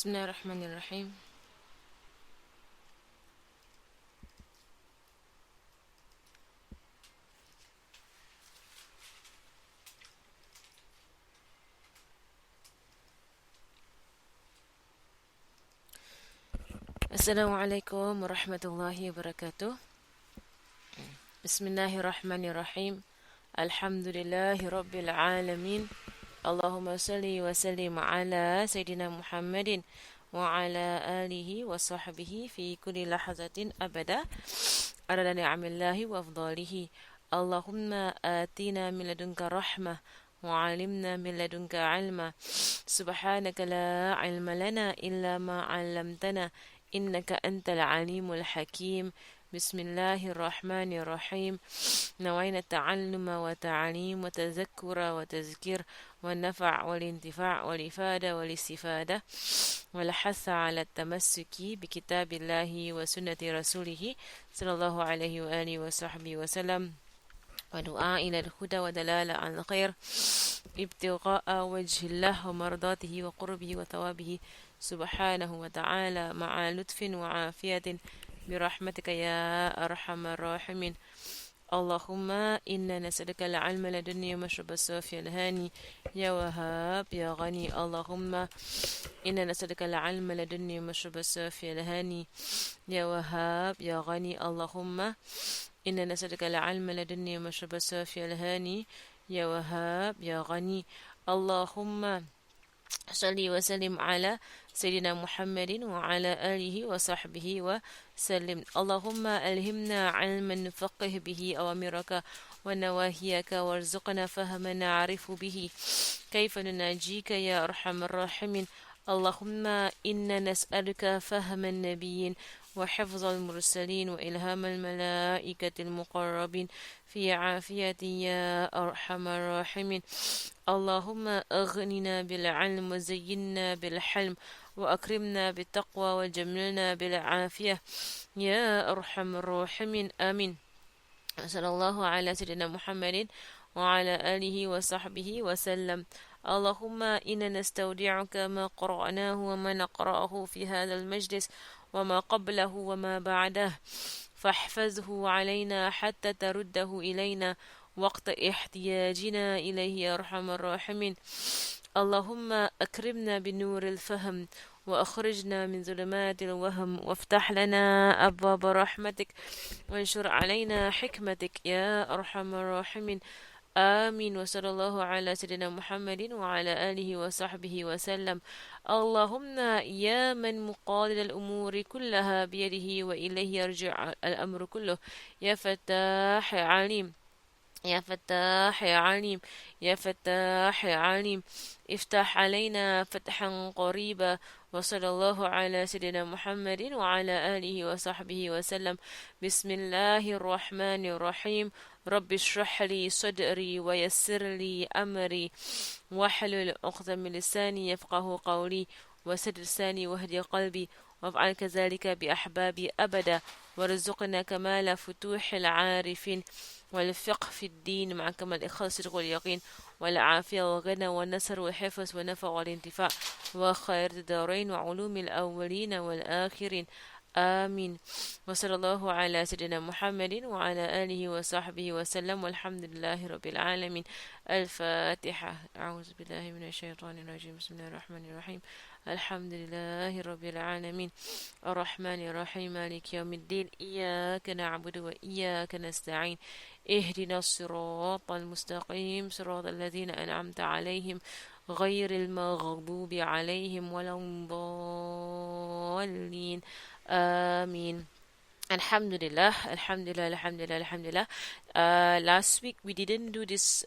Bismillahirrahmanirrahim. Assalamualaikum warahmatullahi wabarakatuh. Bismillahirrahmanirrahim. Alhamdulillahi rabbil alamin. Allahumma salli wa sallim ala Sayyidina Muhammadin wa ala alihi wa sahbihi fi kulli lahazatin abada arada ni'amillahi wa afdalihi. Allahumma atina min ladunka rahmah wa alimna min ladunka ilma. Subhanaka la ilma lana illa ma 'allamtana innaka antal alimul hakim. Bismillahirrahmanirrahim. نوينا التعلم وتعليم وتذكر وتذكير والنفع والانتفاع والإفادة والاستفادة والحث على التمسك بكتاب الله وسنة رسوله صلى الله عليه وآله وصحبه وسلم ودعاء إلى الهدى ودلالة على الخير ابتغاء وجه الله ومرضاته وقربه وثوابه سبحانه وتعالى مع لطف وعافية برحمتك يا أرحم الراحمين. اللهم إنا نسألك العلم لدنيا ومشرب الصافي الهاني يا وهاب يا غني. اللهم إنا نسألك العلم لدنيا ومشرب الصافي الهاني يا وهاب يا غني. اللهم إنا نسألك العلم لدنيا ومشرب الصافي الهاني يا وهاب يا غني. اللهم صل وسلم على سيدنا محمد وعلى آله وصحبه وسلم. اللهم ألهمنا علما نفقه به أوامرك ونواهيك وارزقنا فهما نعرف به كيف نناجيك يا أرحم الراحمين. اللهم إنا نسألك فهم النبيين وحفظ المرسلين وإلهام الملائكة المقربين في عافية يا أرحم الراحمين. اللهم أغننا بالعلم وزينا بالحلم وأكرمنا بالتقوى وجملنا بالعافية يا أرحم الراحمين. آمين. صلى الله على سيدنا محمد وعلى آله وصحبه وسلم. اللهم إنا نستودعك ما قرأناه وما نقرأه في هذا المجلس وما قبله وما بعده فاحفظه علينا حتى ترده إلينا وقت احتياجنا إليه يا أرحم الراحمين. اللهم أكرمنا بنور الفهم وأخرجنا من ظلمات الوهم وافتح لنا أبواب رحمتك وانشر علينا حكمتك يا أرحم الراحمين. آمين. وصلى الله على سيدنا محمد وعلى آله وصحبه وسلم. اللهم يا من مقاليد الأمور كلها بيده وإليه يرجع الأمر كله يا فتاح يا عليم يا فتاح يا عليم يا فتاح يا عليم افتح علينا فتحا قريبا. وصلى الله على سيدنا محمد وعلى آله وصحبه وسلم. بسم الله الرحمن الرحيم. رب اشرح لي صدري ويسر لي أمري واحلل عقدة من لساني يفقه قولي وسد لساني واهدي قلبي وافعل كذلك بأحبابي أبدا وارزقنا كمال فتوح العارفين والفقه في الدين مع كمال الإخلاص واليقين والعافية والغنى والنصر والحفظ والنفع والانتفاع وخير الدارين وعلوم الأولين والآخرين. آمين. وصلى الله على سيدنا محمد وعلى آله وصحبه وسلم والحمد لله رب العالمين. الفاتحة. أعوذ بالله من الشيطان الرجيم. بسم الله الرحمن الرحيم. الحمد لله رب العالمين الرحمن الرحيم مالك يوم الدين إياك نعبد وإياك نستعين اهدنا الصراط المستقيم صراط الذين أنعمت عليهم غير المغضوب عليهم ولا الضالين. آمين. Alhamdulillah, Alhamdulillah, Alhamdulillah, Alhamdulillah. Last week we didn't do this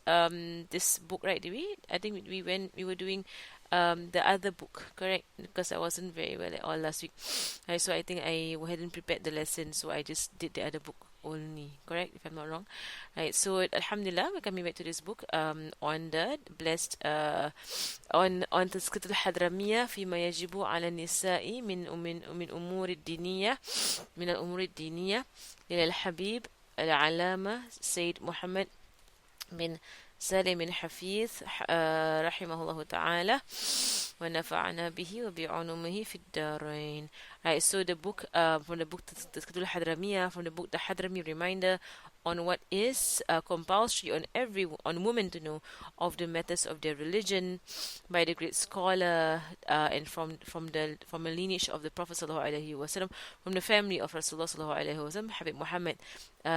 book, right? Did we? I think we were doing the other book, correct? Because I wasn't very well at all last week. So I think I hadn't prepared the lesson, so I just did the other book only, correct? If I'm not wrong. Right. So Alhamdulillah, we're coming back to this book on the blessed on تذكرة الحضرمية فيما يجب على النساء من أمور الدينية من الأمور الدينية للحبيب العلامة سيد محمد بن Salim bin Hafiz, rahimahullah ta'ala, wa nafa'ana bihi wa bi'ulumihi fid darain. Right, so the book, from the book Tazkiyatul Hadramiyah, from the book The Hadrami Reminder on what is compulsory on women to know of the matters of their religion, by the great scholar, and from a lineage of the Prophet sallallahu alaihi wasallam, from the family of Rasulullah sallallahu alaihi wasallam, Habib Muhammad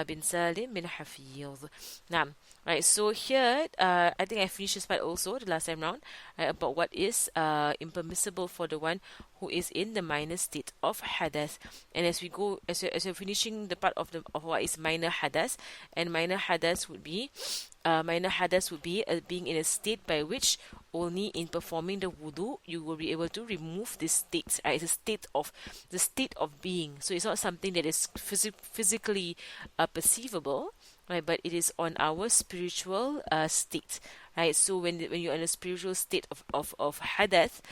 bin Salim bin Hafiz. Now, right, so here, I think I finished this part also the last time round, right, about what is impermissible for the one who is in the minor state of hadath. And as we go, as we're finishing the part of what is minor hadath, and minor hadath would be being in a state by which only in performing the wudu you will be able to remove this state. Right? It's the state of being. So it's not something that is physically perceivable, right? But it is on our spiritual state, right? So when you're in a spiritual state of hadath,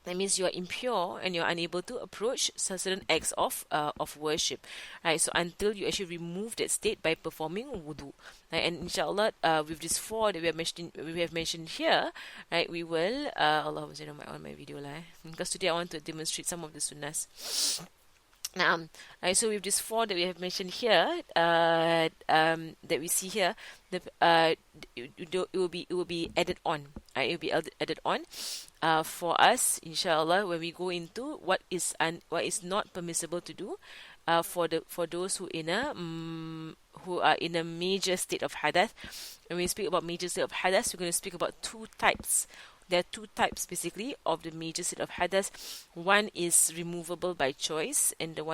that means you are impure and you're unable to approach certain acts of worship, right? So until you actually remove that state by performing wudu, right? And inshallah, with these four that we have mentioned here, right? We will Allah was on my video lah, because today I want to demonstrate some of the sunnahs. Right, so with these four that we have mentioned here, that we see here, it will be added on. Right? It will be added on, for us, inshallah, when we go into what is not permissible to do, for those who are in a major state of hadath. When we speak about major state of hadath, we're going to speak about two types. There are two types basically of the major state of hadath. One is removable by choice, and the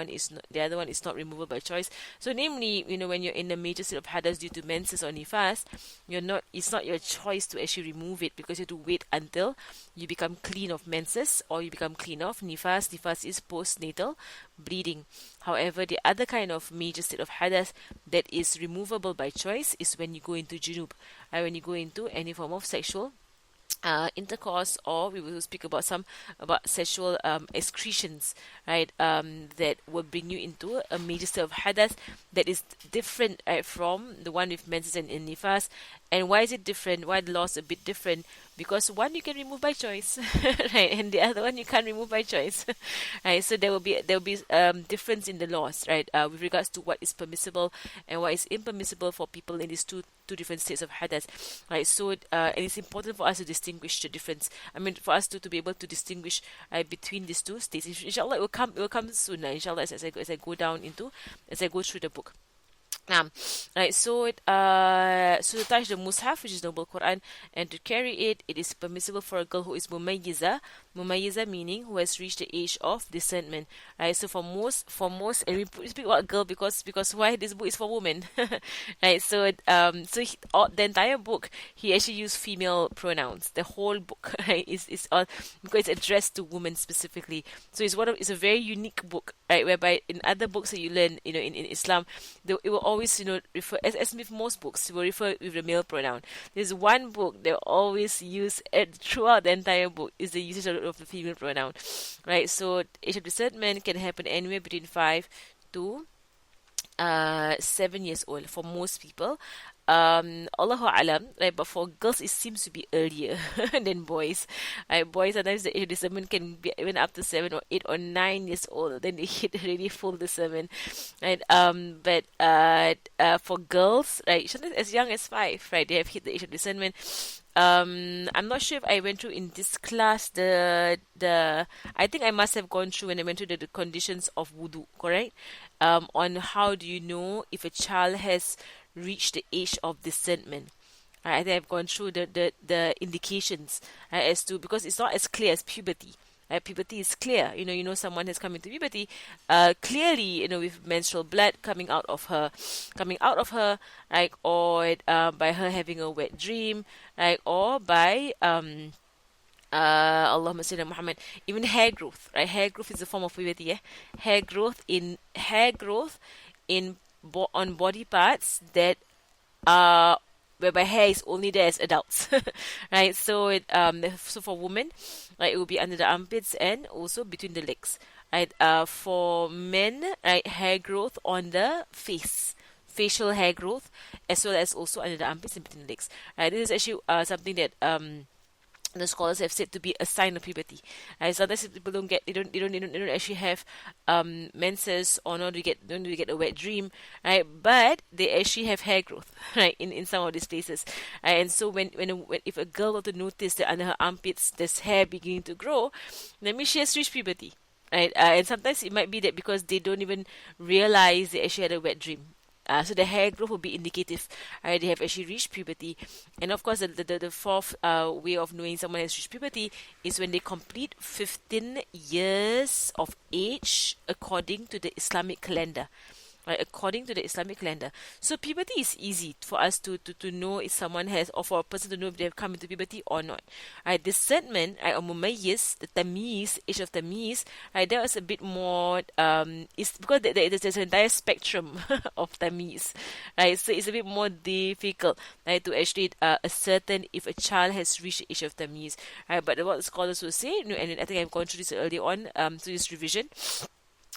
other one is not removable by choice. So namely, when you're in a major state of hadath due to menses or nifas, it's not your choice to actually remove it, because you have to wait until you become clean of menses or you become clean of nifas. Nifas is postnatal bleeding. However, the other kind of major state of hadath that is removable by choice is when you go into junub, when you go into any form of sexual intercourse, or we will speak about sexual excretions, right? That will bring you into a major state of hadath that is different, from the one with menses and nifas. And why is it different? Why the law is a bit different? Because one you can remove by choice, right, and the other one you can't remove by choice, right? So there will be difference in the laws, right, with regards to what is permissible and what is impermissible for people in these two different states of hadath, right? So and it's important for us to distinguish the difference. I mean, for us to be able to distinguish between these two states. Inshallah, it will come soon. Inshallah, as I go through the book. Right, so to touch the mushaf, which is noble Quran, and to carry it, it is permissible for a girl who is mumayyiza meaning who has reached the age of discernment, right? So for most, and we speak about girl because why this book is for women, right? So the entire book he actually used female pronouns. The whole book, right, is all because it's addressed to women specifically. So it's a very unique book, right? Whereby in other books that you learn, in Islam, it will always refer, as with most books, it will refer with the male pronoun. There's one book they always use throughout the entire book is the usage of the female pronoun, right? So age of discernment can happen anywhere between 5 to 7 years old for most people. Allahu alam, right? But for girls, it seems to be earlier than boys. Right? Boys, sometimes the age of discernment can be even up to 7 or 8 or 9 years old. Then they hit really full discernment, right? But for girls, right, sometimes as young as 5, right, they have hit the age of discernment. I'm not sure if I went through in this class I think I must have gone through when I went through the conditions of wudu, correct? On how do you know if a child has reached the age of discernment. Right, I think I've gone through the indications, right, as to, because it's not as clear as puberty. Right? Puberty is clear. You know someone has come into puberty clearly, with menstrual blood coming out of her, right, or by her having a wet dream, right, or by Allahumma salli ala Muhammad, even hair growth, right? Hair growth is a form of puberty, yeah? Hair growth on body parts that whereby hair is only there as adults, right? So so for women, right, it will be under the armpits and also between the legs, right? For men, right, hair growth on the face facial hair growth, as well as also under the armpits and between the legs. This is actually something that the scholars have said to be a sign of puberty. Sometimes people don't get, they don't actually have menses, or not to get, don't get a wet dream, right? But they actually have hair growth, right? In some of these places, and so when if a girl were to notice that under her armpits there's hair beginning to grow, that means she has reached puberty, right? And sometimes it might be that because they don't even realize they actually had a wet dream. So the hair growth will be indicative. They have actually reached puberty. And of course, the fourth way of knowing someone has reached puberty is when they complete 15 years of age according to the Islamic calendar. Right, according to the Islamic calendar. So puberty is easy for us to know if someone has, or for a person to know if they have come into puberty or not. Right, Dissentment, right, or mumayyiz, the tamiz, age of tamiz, right, that was a bit more, it's because there's an entire spectrum of tamiz, right, so it's a bit more difficult, right, to actually ascertain if a child has reached the age of tamiz, right, but what the scholars will say, and I think I've gone through this earlier on, through this revision,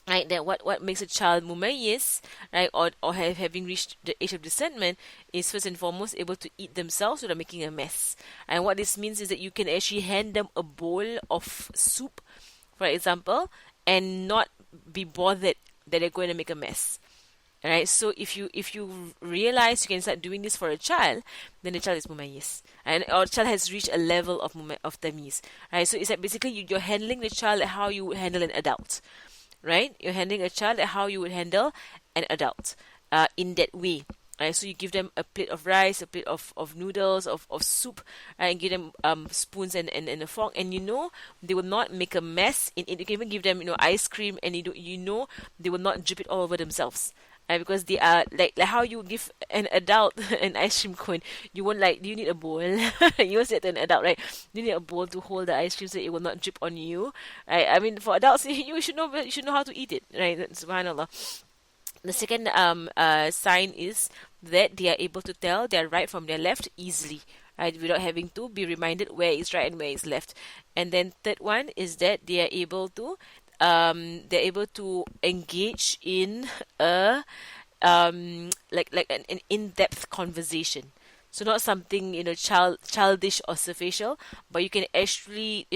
right, that what makes a child mumayyiz, right, or having reached the age of dissentment, is first and foremost able to eat themselves without making a mess. And what this means is that you can actually hand them a bowl of soup, for example, and not be bothered that they're going to make a mess. Right, so if you realize you can start doing this for a child, then the child is mumayyiz, and or child has reached a level of tamiz. Right, so it's like basically you're handling the child like how you would handle an adult. Right, you're handling a child like how you would handle an adult, in that way. Right, so you give them a plate of rice, a plate of noodles, of soup, and give them spoons and a fork, and you know they will not make a mess in it. You can even give them ice cream, and you know they will not drip it all over themselves. Because they are like how you give an adult an ice cream cone. You won't like, do you need a bowl? You will say to an adult, right? You need a bowl to hold the ice cream so it will not drip on you. Right? I mean, for adults, you should know how to eat it, right? Subhanallah. The second sign is that they are able to tell their right from their left easily, right, without having to be reminded where is right and where is left. And then third one is that they are able to engage in a like an in-depth conversation. So not something childish or superficial, but you can actually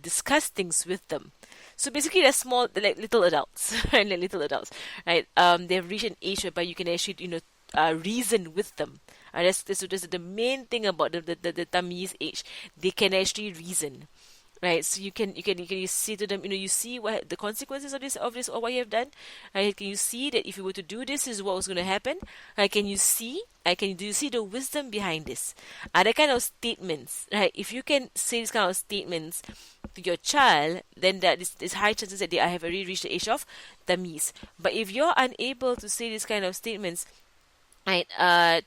discuss things with them. So basically, they're small, they're like little adults, right? Like little adults, right? They've reached an age whereby you can actually reason with them. That's the main thing about the tamiz age. They can actually reason. Right, so you say to them, you see what the consequences of this or what you have done. Right, can you see that if you were to do this, is what was going to happen? Right, can you see? Do you see the wisdom behind this? Other kind of statements, right? If you can say these kind of statements to your child, then there's high chances that they have already reached the age of tamiz. But if you're unable to say these kind of statements, right,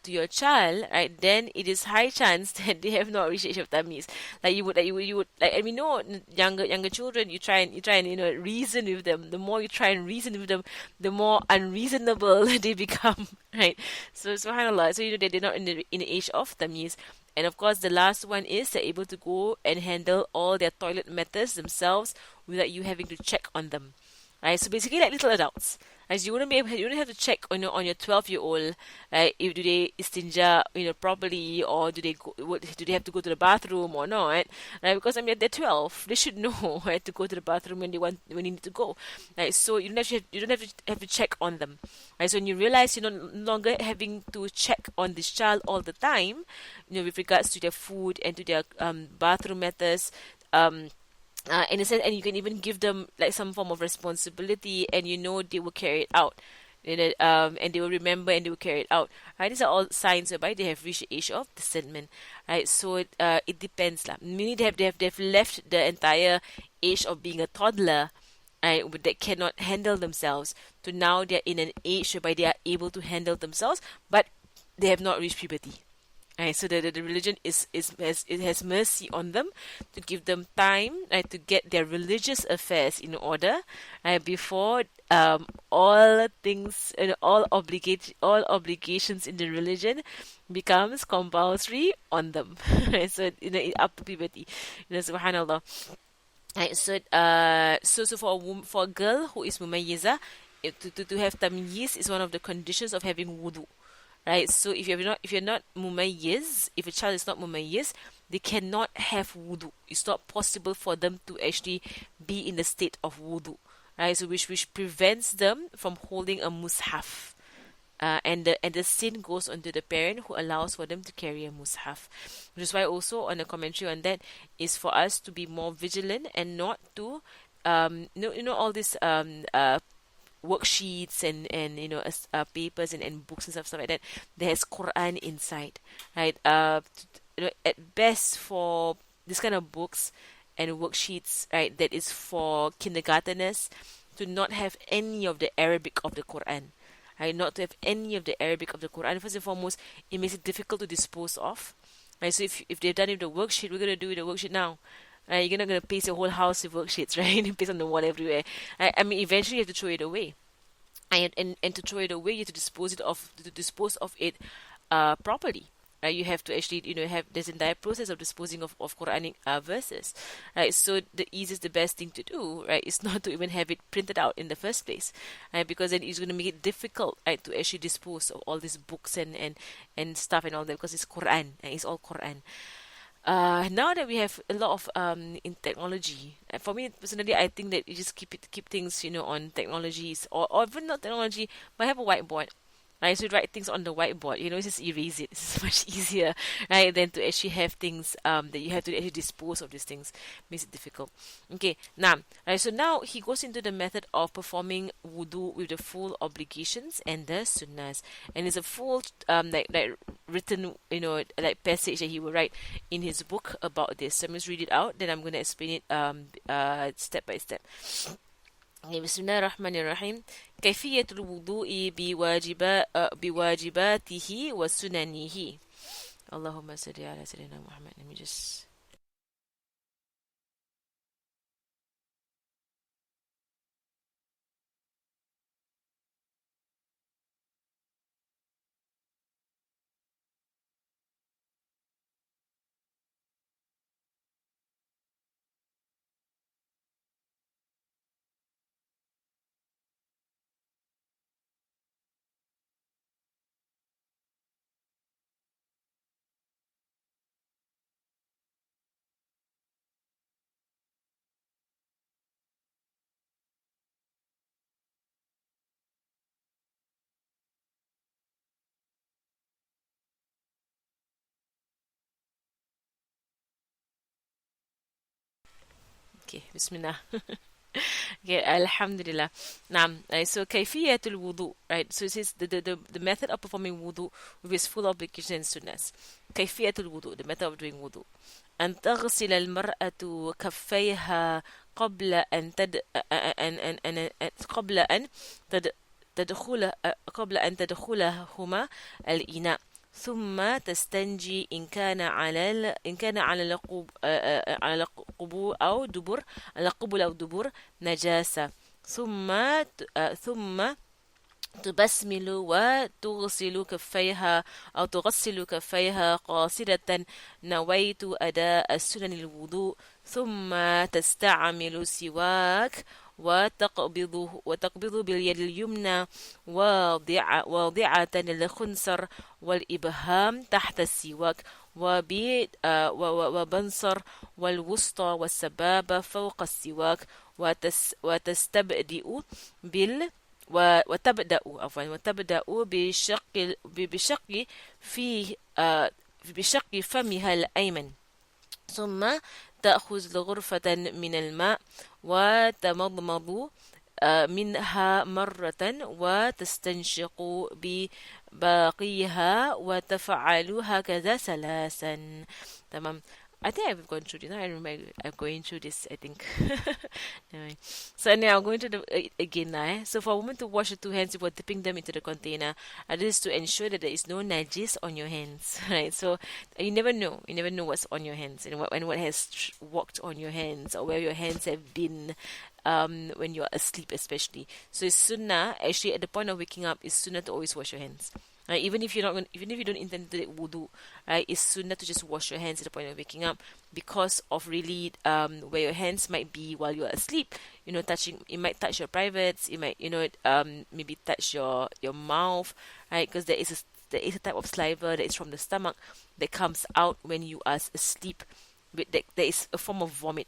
to your child, right, then it is high chance that they have not reached the age of tamiz. Like you would, and we know younger children, you try and reason with them. The more you try and reason with them, the more unreasonable they become, right? So subhanallah, so that they're not in the age of tamiz. And of course, the last one is they're able to go and handle all their toilet matters themselves without you having to check on them. Right, so basically like little adults. As you don't have to check on your 12-year-old, right, if do they istinja properly, or do they have to go to the bathroom or not, right? Because they're 12, they should know, right, to go to the bathroom when they need to go, right? So you don't have to check on them, right? So when you realize you're no longer having to check on this child all the time, with regards to their food and to their bathroom matters, in a sense, and you can even give them like some form of responsibility, and they will carry it out, and they will remember and they will carry it out. Right, these are all signs whereby they have reached the age of dissentment. Right, so it depends lah. Meaning they've left the entire age of being a toddler, right, that cannot handle themselves, to now they're in an age whereby they are able to handle themselves, but they have not reached puberty. Right, so the religion has mercy on them, to give them time, right, to get their religious affairs in order, right, before all things and all obligations in the religion becomes compulsory on them. Right, so up to puberty, subhanallah. Right, so for a girl who is mumayyiza, to have tamyiz is one of the conditions of having wudu. right? So if you're not mumayyiz, if a child is not mumayyiz, they cannot have wudu. It's not possible for them to actually be in the state of wudu, right? So which prevents them from holding a mushaf. And the sin goes onto the parent who allows for them to carry a mushaf, which is why also on a commentary on that is for us to be more vigilant and not to all this worksheets and papers and books and stuff like that. There's Quran inside, right? At best for this kind of books and worksheets, right, that is for kindergarteners to not have any of the Arabic of the Quran. Right, not to have any of the Arabic of the Quran. First and foremost, it makes it difficult to dispose of. Right, so if they've done it with the worksheet, we're gonna do it with the worksheet now. Right, you're not gonna paste your whole house with worksheets, right? Paste on the wall everywhere. I mean, eventually you have to throw it away, and to throw it away, you have to dispose of it properly. Right, you have to actually, have this entire process of disposing of Quranic verses. Right, so the best thing to do, right, is not to even have it printed out in the first place, right, because then it's going to make it difficult, right, to actually dispose of all these books and stuff and all that because it's Quran and it's all Quran. Now that we have a lot of in technology, for me personally, I think that you just keep things, on technologies or even not technology, but have a whiteboard. Right, so you write things on the whiteboard, just erase it. It's much easier, right, than to actually have things that you have to actually dispose of these things. Makes it difficult. Okay, now, right, so now he goes into the method of performing wudu with the full obligations and the sunnahs, and it's a full like written like passage that he will write in his book about this. So I'm just read it out, then I'm going to explain it step by step. بسم الله الرحمن الرحيم. كيفية الوضوء بواجباته وسننه. اللهم صل على سيدنا محمد. Let me just okay. Bismillah. Okay, Alhamdulillah. Naam. Right, so kayfiyatul wudu, right? So it says the method of performing wudu with its full obligation and sunnahs. Kayfiyatul wudu, the method of doing wudu. أن تغسل المرأة كفيها قبل أن تد قبل أن تد تدخل قبل أن تدخلهما الإناء ثم تستنجي إن كان على قبو أو دبر على قبل أو دبر نجاسة ثم تبسمل وتغسل كفيها قاصدة نويت أداء السنن الوضوء ثم تستعمل سواك وتقبض باليد اليمنى واضعة الخنصر والإبهام تحت السواك وبنصر والوسطى والسبابة فوق السواك وتستبدئ وتبدأ بشق فمها الأيمن ثم تأخذ غرفة من الماء وتمضمض منها مرة وتستنشق بباقيها وتفعل هكذا ثلاثا. تمام. I think I've gone through this. I remember I'm going through this, I think. Anyway. So now I'm going to the again now. So for a woman to wash her two hands before dipping them into the container, this is to ensure that there is no najis on your hands, right? So you never know. You never know what's on your hands and what has walked on your hands or where your hands have been when you're asleep, especially. So it's sunnah. Actually, at the point of waking up, it's sunnah to always wash your hands. Even if even if you don't intend to take wudu, right, it's sunnah to just wash your hands at the point of waking up because of really where your hands might be while you're asleep. It might touch your privates. It might maybe touch your mouth, right? Because there is is a type of saliva that is from the stomach that comes out when you are asleep. There is a form of vomit.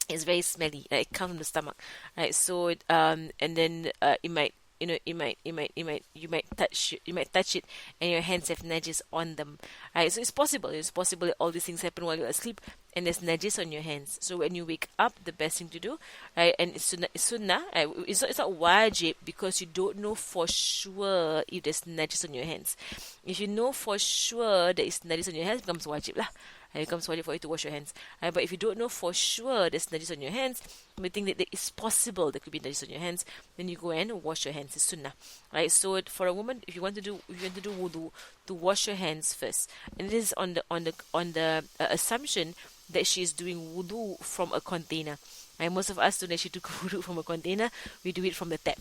It's very smelly. It comes from the stomach, right? So, and then it might, you might touch it, and your hands have najis on them, right? So it's possible. It's possible that all these things happen while you're asleep, and there's najis on your hands. So when you wake up, the best thing to do, right? And it's sunnah, right? It's not wajib because you don't know for sure if there's najis on your hands. If you know for sure there is najis on your hands, it becomes wajib lah. It becomes wajib for you to wash your hands. But if you don't know for sure there's najis on your hands, we think that it is possible there could be najis on your hands, then you go and wash your hands. It's sunnah, right? So for a woman, if you want to do wudu, to wash your hands first, and it is on the assumption that she is doing wudu from a container. Right? Most of us don't actually do wudu from a container; we do it from the tap.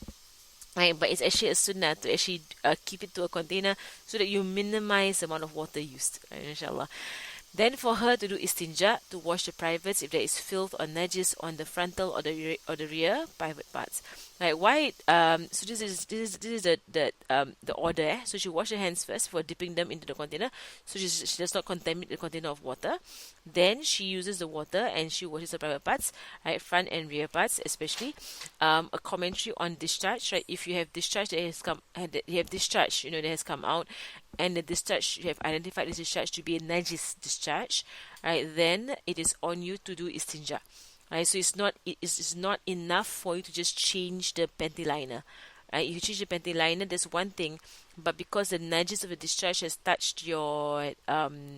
Right, but it's actually a sunnah to actually keep it to a container so that you minimize the amount of water used, right, inshallah. Then for her to do istinja, to wash the privates if there is filth or najis on the frontal or the rear private parts. Right? Why? So this is the order. So she wash her hands first before dipping them into the container. So she does not contaminate the container of water. Then she uses the water and she washes the private parts, right, front and rear parts especially. A commentary on discharge. Right? If you have discharge that has come, you have discharge, that has come out, and the discharge, you have identified this discharge to be a najis discharge, right, then it is on you to do istinja. Right, so it's not enough for you to just change the panty liner. Right, if you change the panty liner, there's one thing, but because the najis of the discharge has touched your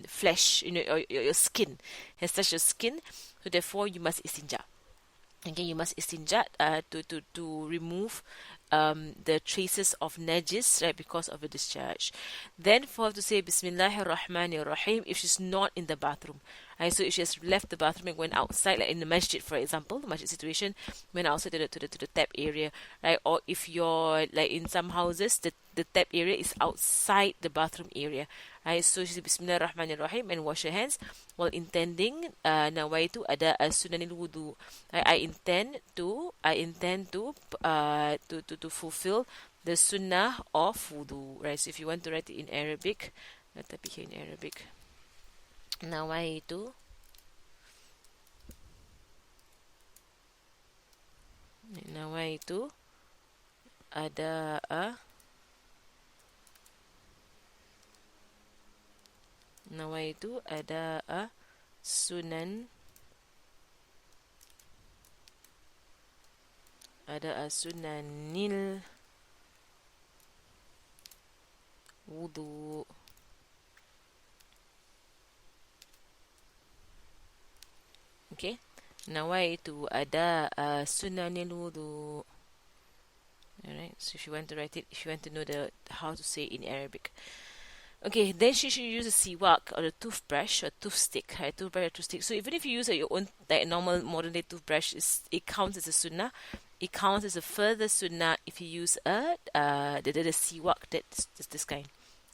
flesh, or your skin, has touched your skin, so therefore you must istinja. Okay, you must istinja to remove the traces of najis, right, because of a discharge. Then for her to say Bismillahir Rahmanir Rahim if she's not in the bathroom. Right, so if she has left the bathroom and went outside, like in the masjid, for example, the masjid situation, went outside to the tap area, right? Or if you're like in some houses, the tap area is outside the bathroom area, right? So she said Bismillahir Rahmanir Rahim and wash her hands while intending nawaitu ada sunanil wudu. I intend to fulfill the sunnah of wudu, right? So if you want to write it in Arabic, let that be here in Arabic. Nawaitu ada'a sunan sunanil wudu. Okay, nawaitu ada'a sunanil wudu. Alright, so if you want to write it, if you want to know how to say it in Arabic. Okay, then she should use a siwak or a toothbrush or toothstick. Right? Toothbrush or toothstick. So even if you use your own like normal modern day toothbrush, it counts as a sunnah. It counts as a further sunnah if you use the siwak, that's this kind.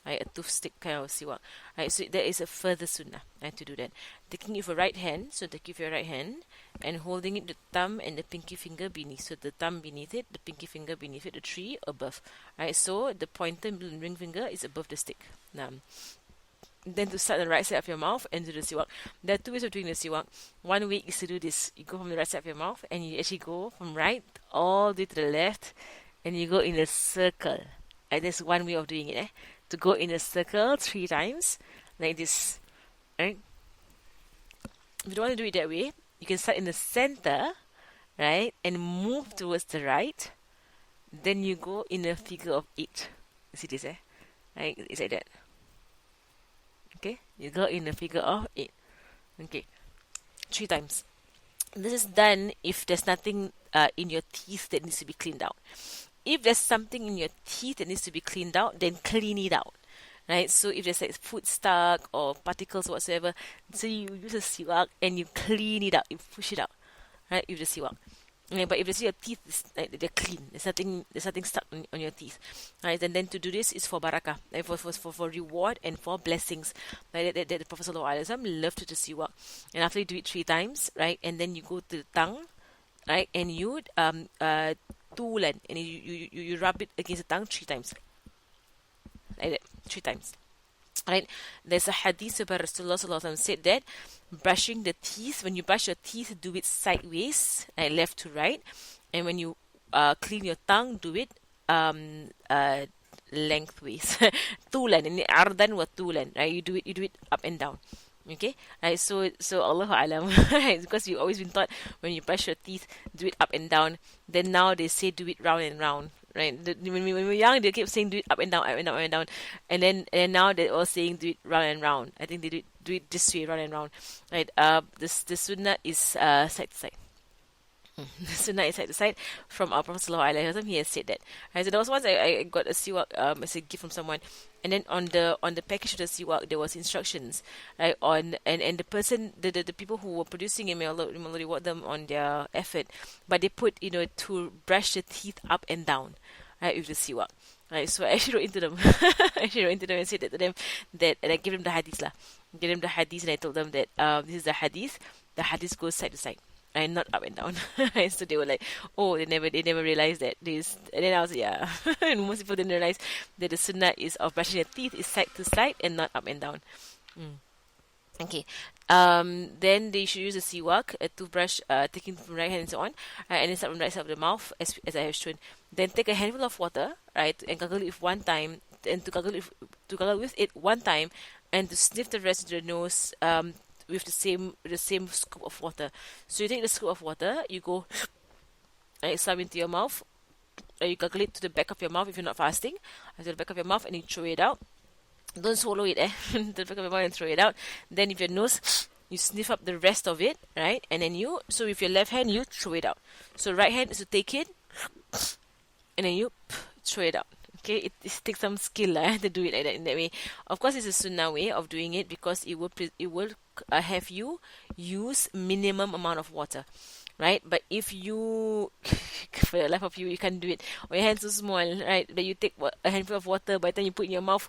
Right, a toothstick kind of siwak. Right, so there is a further sunnah, right, to do that. Taking it with your right hand, so take it with your right hand and holding it the thumb and the pinky finger beneath. So the thumb beneath it, the pinky finger beneath it, the tree above. Right, so the pointer and ring finger is above the stick. Then to start the right side of your mouth and do the siwak. There are two ways of doing the siwak. One way is to do this. You go from the right side of your mouth and you actually go from right all the way to the left and you go in a circle. Right, that's one way of doing it. To go in a circle 3 times like this. Right? If you don't want to do it that way, you can start in the center, right, and move towards the right. Then you go in a figure of 8. You see this, Right? It's like that. Okay? You go in a figure of 8. Okay. 3 times. This is done if there's nothing in your teeth that needs to be cleaned out. If there's something in your teeth that needs to be cleaned out, then clean it out. Right? So if there's like food stuck or particles or whatsoever, so you use a siwak and you clean it out, you push it out, right, with the siwak. Okay, but if you see your teeth, they're clean. There's nothing stuck on your teeth, right? And then to do this is for barakah, like for reward and for blessings. Like that the Prophet ﷺ loved to do siwak, and after you do it 3 times, right, and then you go to the tongue, right, and you tulan, and you rub it against the tongue 3 times, like that. 3 times. Right? There's a hadith where Rasulullah Sallallahu Alaihi Wasallam said that brushing the teeth, when you brush your teeth, do it sideways, left to right, and when you clean your tongue, do it um, uh, lengthways, tulan, and ardan wa tulan. Right? You do it up and down. Okay, right? So Allahu alam, right? Because you've always been taught when you brush your teeth, do it up and down. Then now they say do it round and round. Right? When we were young, they kept saying do it up and down, up and down, up and down, and now they're all saying do it round and round. I think they do it this way, round and round. Right? The sunnah is side to side. The sunnah is side to side from our Prophet Sallallahu Alaihi Wasallam. He has said that. Right, so there was once I got a siwak as a gift from someone, and then on the package of the siwak there was instructions, right, on and the person the people who were producing it, may Allah reward them on their effort, but they put, to brush the teeth up and down, right, with the siwak. Right, so I actually wrote into them. I actually wrote into them and said that to them, that, and I gave them the hadith lah. Gave them the hadith, and I told them that this is the hadith. The hadith goes side to side and not up and down. So they were like, oh, they never realized that this. And then I was, yeah. And most people didn't realize that the sunnah is of brushing your teeth is side to side and not up and down. Okay. Then they should use a siwak, a toothbrush, taking from right hand and so on, and then start from right side of the mouth, as I have shown. Then take a handful of water, right, and gargle it with one time, and to gargle with it one time, and to sniff the rest of the nose, with the same scoop of water. So you take the scoop of water, you go, right, some into your mouth, you gargle it to the back of your mouth if you're not fasting, to the back of your mouth, and you throw it out. Don't swallow it, to the back of your mouth and throw it out. Then with your nose, you sniff up the rest of it, right? And then so with your left hand, you throw it out. So right hand is to take it, and then you throw it out. Okay, it takes some skill to do it like that, in that way. Of course, it's a sunnah way of doing it, because it will have you use minimum amount of water, right? But if you, for the life of you, you can't do it, or your hand's so small, right, that you take a handful of water, by the time you put in your mouth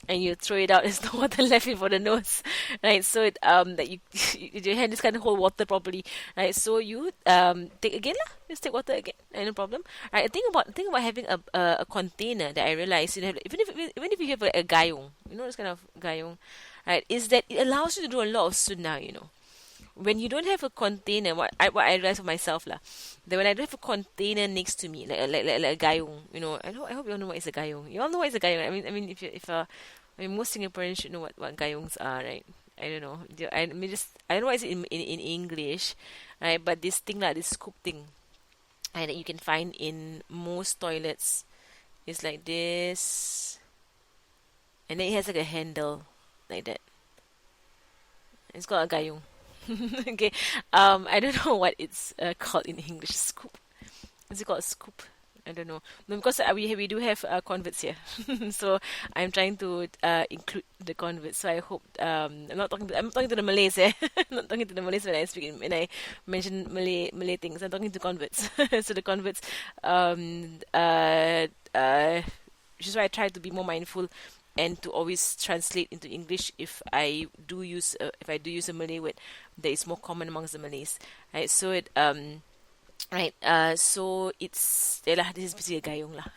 and you throw it out, there's no water left for the nose, right? So that your hand just can't hold water properly, right? So you take again lah, just take water again, no problem. Right? Think about having a container that I realized, even if you have a gayung, this kind of gayung, right, is that it allows you to do a lot of sunnah, When you don't have a container, what I realize for myself lah, that when I don't have a container next to me, like a gayung, I hope you all know what is a gayung. You all know what is a gayung. Most Singaporeans should know what gayungs are, right? I don't know. I don't know what is it in English, right? But this thing this scoop thing, and that you can find in most toilets, is like this, and then it has like a handle like that. It's called a gayung. Okay, I don't know what it's called in English. Scoop. Is it called a scoop? I don't know. No, because we do have converts here, so I'm trying to include the converts. So I hope I'm talking to the Malays. I'm not talking to the Malays when I mention Malay things. I'm talking to converts. So the converts, which is why I try to be more mindful and to always translate into English if I do use a Malay word that is more common amongst the Malays, right? So so it's this is basically a gayung lah.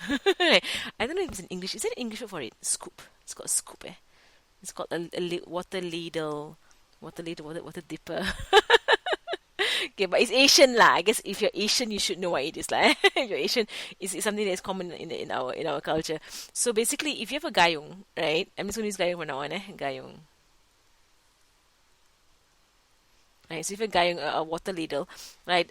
I don't know if it's in English. Is there an English word for it? Scoop. It's called scoop. It's called a water ladle, water dipper. Okay, but it's Asian lah. I guess if you're Asian, you should know what it is lah. If you're Asian, it's something that's common in our culture. So basically, if you have a gayung, right? I'm just gonna use gayung for now on, gayung. Right, so if you're gayung, a water ladle, right?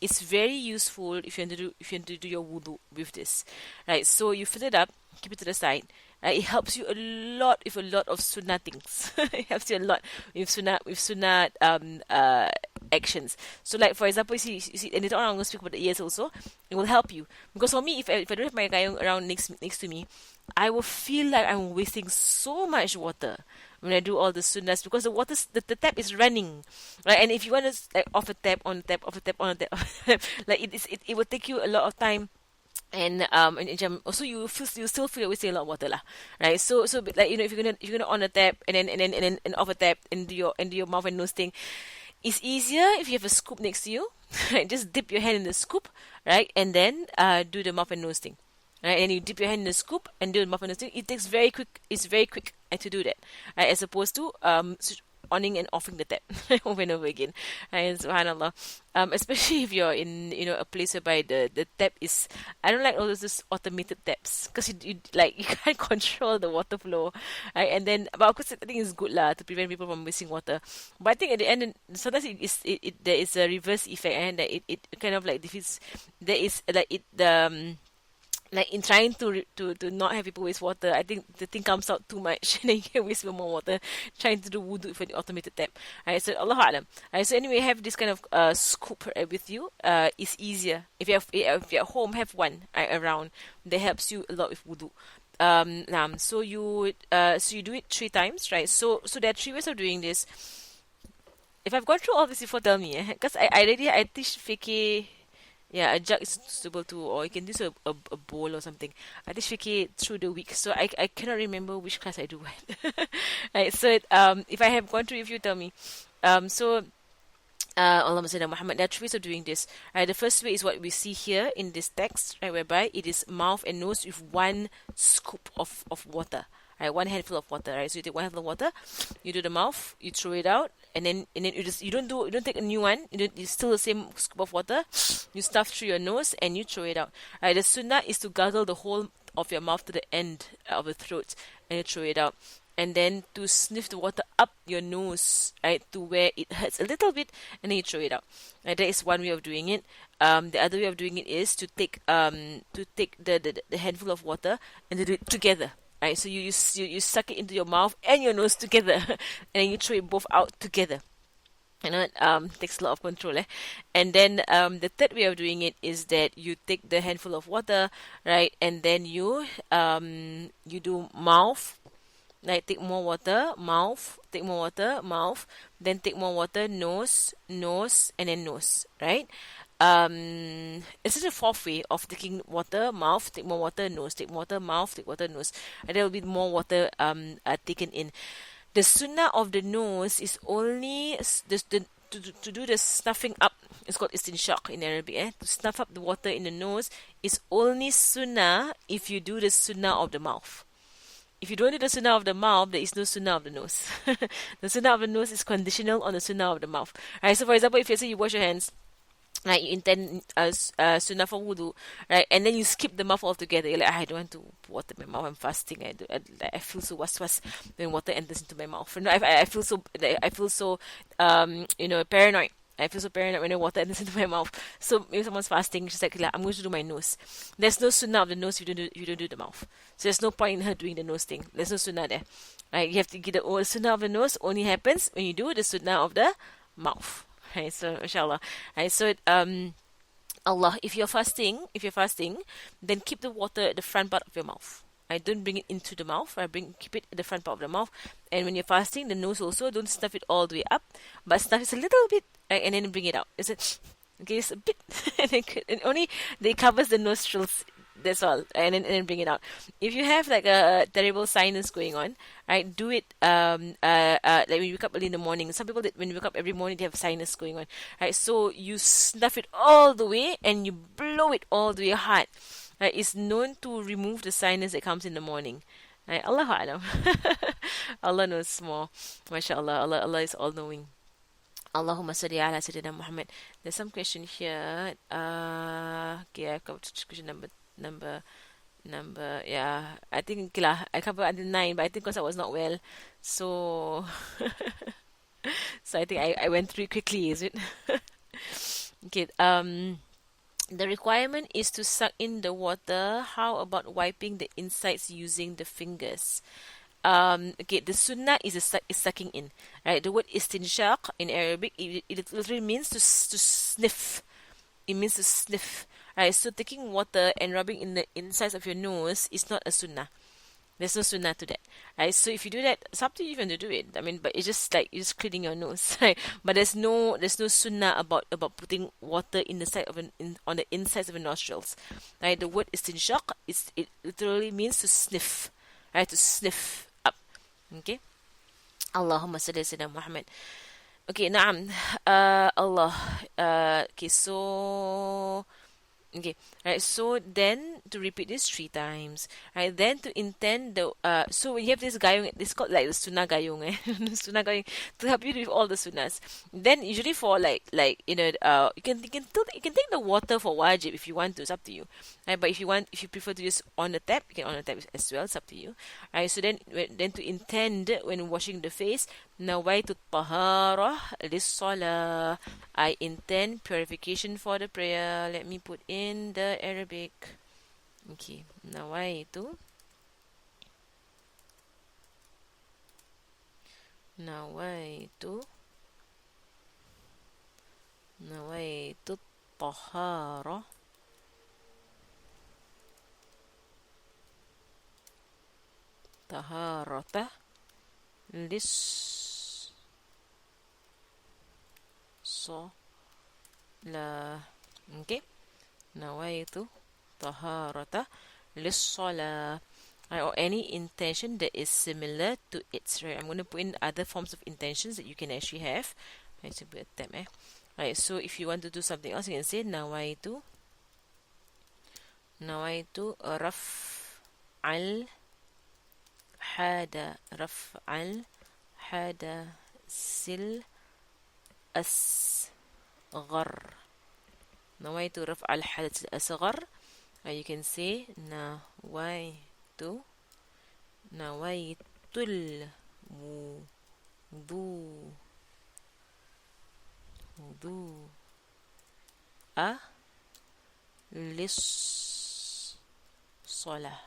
It's very useful if you want to do your wudu with this, right? So you fill it up, keep it to the side. It helps you a lot with a lot of sunnah things. It helps you a lot with sunnah actions. So like for example, you see, and later on I'm going to speak about the ears also. It will help you, because for me, if I don't have my gayung around next to me, I will feel like I'm wasting so much water when I do all the sunnahs, because the tap is running, right? And if you want to like off a tap, on a tap, off a tap, on a tap, like it will take you a lot of time. And also you still feel you're wasting a lot of water lah, right? So like if you're gonna on a tap and then off a tap and do your mouth and nose thing, it's easier if you have a scoop next to you. Right? Just dip your hand in the scoop, right, and then do the mouth and nose thing. right? And you dip your hand in the scoop and do the mouth on the thing. It takes very quick. It's very quick to do that, right? As opposed to oning and offing the tap over and over again. And subhanallah, especially if you're in a place whereby the tap is, I don't like all those automated taps because you like you can't control the water flow, right? And then, but of course I think it's good lah to prevent people from wasting water. But I think at the end sometimes there is a reverse effect, and that it kind of like defeats. There is like it the like in trying to not have people waste water, I think the thing comes out too much and then you can waste more water trying to do wudu for the automated tap. Alright, so Allah Alam. Alright, so anyway, have this kind of scoop with you. It's easier. If you're at home, have one around. That helps you a lot with wudu. So you do it 3 times, right? So there are 3 ways of doing this. If I've gone through all this before, tell me, because I teach fiqh. Yeah, a jug is suitable too, or you can use a bowl or something. I teach fiqh through the week, so I cannot remember which class I do what. Right, so if I have gone through, if you tell me. Allahumma salli ala Muhammad. There are 3 ways of doing this. Right, the first way is what we see here in this text, right, whereby it is mouth and nose with 1 scoop of water. Right, 1 handful of water. Right, so you take 1 handful of water, you do the mouth, you throw it out, and then you don't take a new one. It's still the same scoop of water. You stuff through your nose and you throw it out. Right, the sunnah is to gargle the whole of your mouth to the end of the throat and you throw it out. And then to sniff the water up your nose, right, to where it hurts a little bit, and then you throw it out. Right, that is one way of doing it. The other way of doing it is to take the handful of water and to do it together. Right, so you suck it into your mouth and your nose together, and then you throw it both out together. Takes a lot of control, eh? And then the third way of doing it is that you take the handful of water, right, and then you do mouth. Like take more water, mouth, take more water, mouth, then take more water, nose, and then nose, right? It's just a 4th way of taking water, mouth, take more water, nose, take more water, mouth, take water, nose. And there will be more water taken in. The sunnah of the nose is only to do the snuffing up. It's called istinshaq in Arabic. To snuff up the water in the nose is only sunnah if you do the sunnah of the mouth. If you don't do the sunnah of the mouth, there is no sunnah of the nose. The sunnah of the nose is conditional on the sunnah of the mouth. Right, so for example, if you say you wash your hands, right, you intend sunnah for wudu, right, and then you skip the mouth altogether. You're like, I don't want to water my mouth. I'm fasting. I feel so was when water enters into my mouth. And I feel so paranoid. I feel so paranoid when the water enters into my mouth. So if someone's fasting, she's like, I'm going to do my nose. There's no sunnah of the nose if you don't do the mouth. So there's no point in her doing the nose thing. There's no sunnah there. Right? You have to get the sunnah of the nose only happens when you do the sunnah of the mouth. Right? So inshallah. Right? So Allah, if you're fasting, then keep the water at the front part of your mouth. I don't bring it into the mouth. Keep it at the front part of the mouth. And when you're fasting, the nose also, don't stuff it all the way up, but stuff it a little bit, right, and then bring it out. It's a bit, and only they covers the nostrils. That's all, and then bring it out. If you have like a terrible sinus going on, right, do it like when you wake up early in the morning. Some people that when you wake up every morning they have sinus going on, right? So you snuff it all the way and you blow it all the way hard. Right? It's known to remove the sinus that comes in the morning. Right? Allahu Alam. Allah knows more. MashaAllah. Allah is all knowing. Allahumma salli ala Sayyidina Muhammad. There's some question here. Okay, I've got question number. Yeah, I think I covered until 9, but I think because I was not well, so so I think I went through it quickly. Is it? Okay. The requirement is to suck in the water. How about wiping the insides using the fingers? Okay, the sunnah is sucking in. Right, the word istinshaq in Arabic, it literally means to sniff. It means to sniff. Right, so taking water and rubbing in the insides of your nose is not a sunnah. There's no sunnah to that. Right, so if you do that, it's up to you even to do it. I mean, but it's just like you're just cleaning your nose. Right, but there's no sunnah about putting water in the side of on the insides of your nostrils. Right, the word istinshaq it literally means to sniff. Right, to sniff up. Okay. Allahumma salli ala Muhammad. Okay, na'am. Allah. Okay, so. Okay, right. So then, to repeat this 3 times. Right, then to intend the so when you have this gayung, this called like the sunnah gayung, sunnah gayung, to help you with all the sunnahs. Then usually for you can take the water for wajib if you want to. It's up to you. Right, but if you prefer to use on the tap, you can on the tap as well. It's up to you. Right, so then to intend when washing the face, nawaitu tahara lis-salah. I intend purification for the prayer. Let me put in the Arabic. Okay, nawaitu nawaitu nawaitu tahara taharata lis-salah. Okay, nawaitu taharata lis-salah. Or any intention that is similar to its, right? I'm going to put in other forms of intentions that you can actually have. Right, so put a tab, Right, so if you want to do something else, you can say nawaitu raf al hada sil asghar. nawaitu raf al hada sil asghar. You can say nawaitul wudu a lis salah.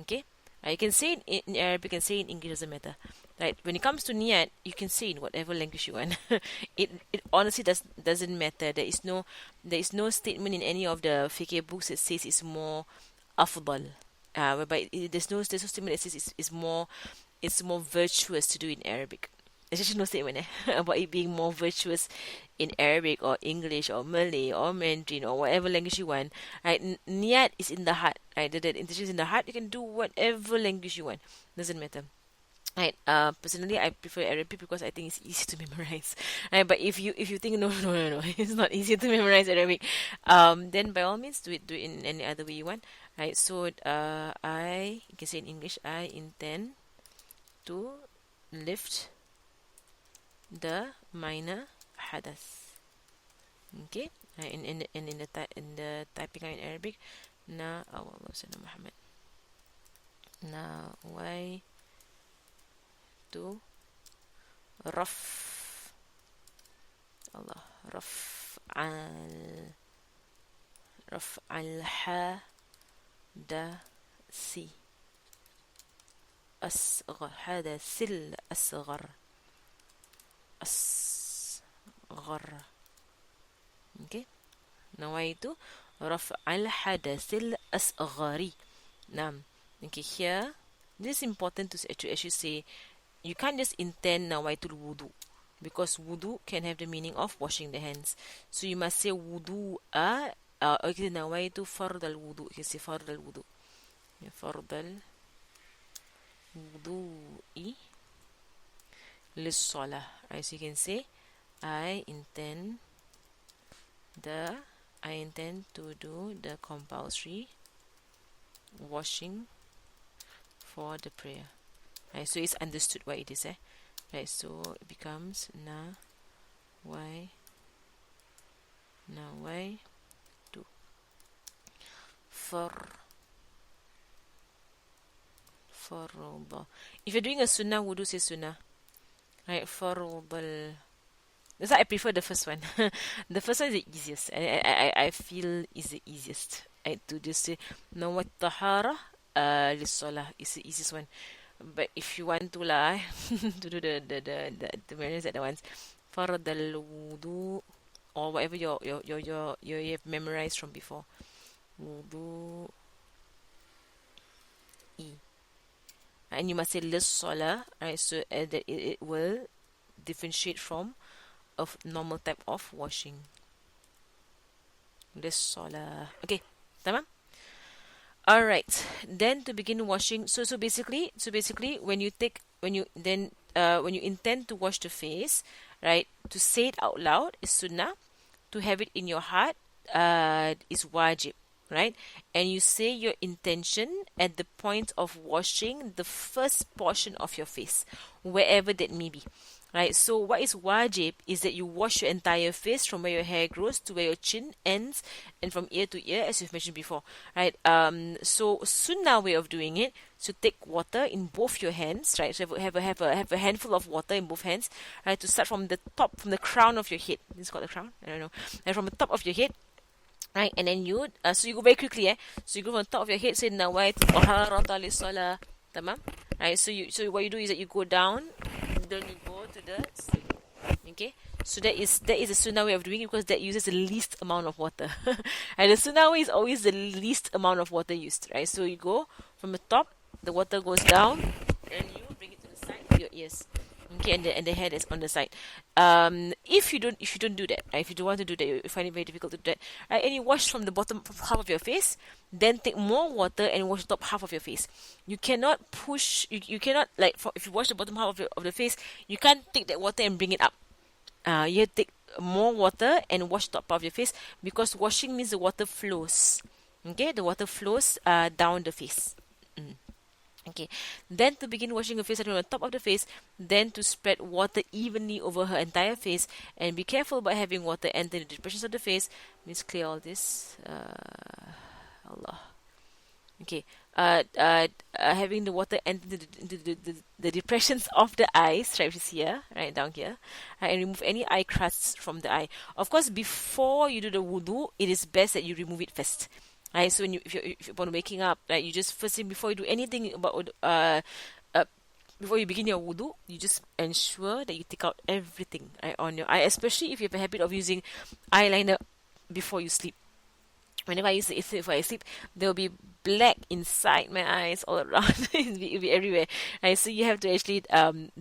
Okay, you can say it in Arabic, you can say it in English, doesn't matter. Right, when it comes to niyat, you can say in whatever language you want. it honestly doesn't matter. There is no statement in any of the fiqh books that says it's more afdal. Whereby there's no statement that says it's more virtuous to do in Arabic. There's actually no statement about it being more virtuous in Arabic or English or Malay or Mandarin or whatever language you want. Right, niyat is in the heart. Right, the intention is in the heart. You can do whatever language you want. Doesn't matter. Right. Personally, I prefer Arabic because I think it's easy to memorize. Right. But if you think no, it's not easy to memorize Arabic, then by all means do it in any other way you want. Right. So you can say in English, I intend to lift the minor hadath. Okay. In the typing out in Arabic, Muhammad. Why to raf al hadathi asghar hadathil asghar. Okay, nawaitu raf al hadathil asghari. Okay, here this is important to actually say. You can't just intend nawaitul wudu, because wudu can have the meaning of washing the hands. So you must say wudu okay, nawaitu fard al wudu. You can say fard al wudu. Fard al wudu'i lis salah. Right, so you can say I intend to do the compulsory washing for the prayer. Right, so it's understood what it is, Right, so it becomes nawai to farda. If you're doing a sunnah, wudu say sunnah. Right, fardal. That's why I prefer the first one. The first one is the easiest. I feel is the easiest. Right, to just say nawat tahara lis-salah is the easiest one. But if you want to to do the various other ones, fard al wudu or whatever you have memorized from before, wudu and you must say lis salah, right? So that it will differentiate from a normal type of washing. Lis salah. Okay, tamam. All right, then to begin washing. So basically, when you intend to wash the face, right, to say it out loud is sunnah. To have it in your heart is wajib, right? And you say your intention at the point of washing the first portion of your face, wherever that may be. Right, so what is wajib is that you wash your entire face from where your hair grows to where your chin ends, and from ear to ear, as we've mentioned before. Right, so sunnah way of doing it: to take water in both your hands. Right, so have a handful of water in both hands. Right, to start from the top, from the crown of your head. This is called the crown. I don't know. And from the top of your head. Right, and then you so you go very quickly, so you go from the top of your head, say nawaitu taharata lis-salah. Tamam. Right, so what you do is that you go down, then you go to the sleep. Okay, so that is a sunnah way of doing it, because that uses the least amount of water. And the sunnah way is always the least amount of water used. Right, so you go from the top, the water goes down, and you bring it to the side of your ears. Okay, and the head is on the side. If you don't do that, right, if you don't want to do that, you find it very difficult to do that, right, and you wash from the bottom half of your face, then take more water and wash the top half of your face. You cannot push. You cannot, like, if you wash the bottom half of the face, you can't take that water and bring it up. You have to take more water and wash the top part of your face, because washing means the water flows. Okay, the water flows down the face. Okay, then to begin washing her face, on the top of the face, then to spread water evenly over her entire face, and be careful about having water enter the depressions of the face. Let's clear all this. Allah. Okay, having the water enter into the depressions of the eyes, right, which is here, right down here, right, and remove any eye crusts from the eye. Of course, before you do the wudu, it is best that you remove it first. Right, so if you're upon waking up, right, you just first thing before you do anything about before you begin your wudu, you just ensure that you take out everything, right, on your eye, especially if you have a habit of using eyeliner before you sleep. Whenever I use it before I sleep, there will be black inside my eyes all around. It'll be everywhere. Right, so you have to actually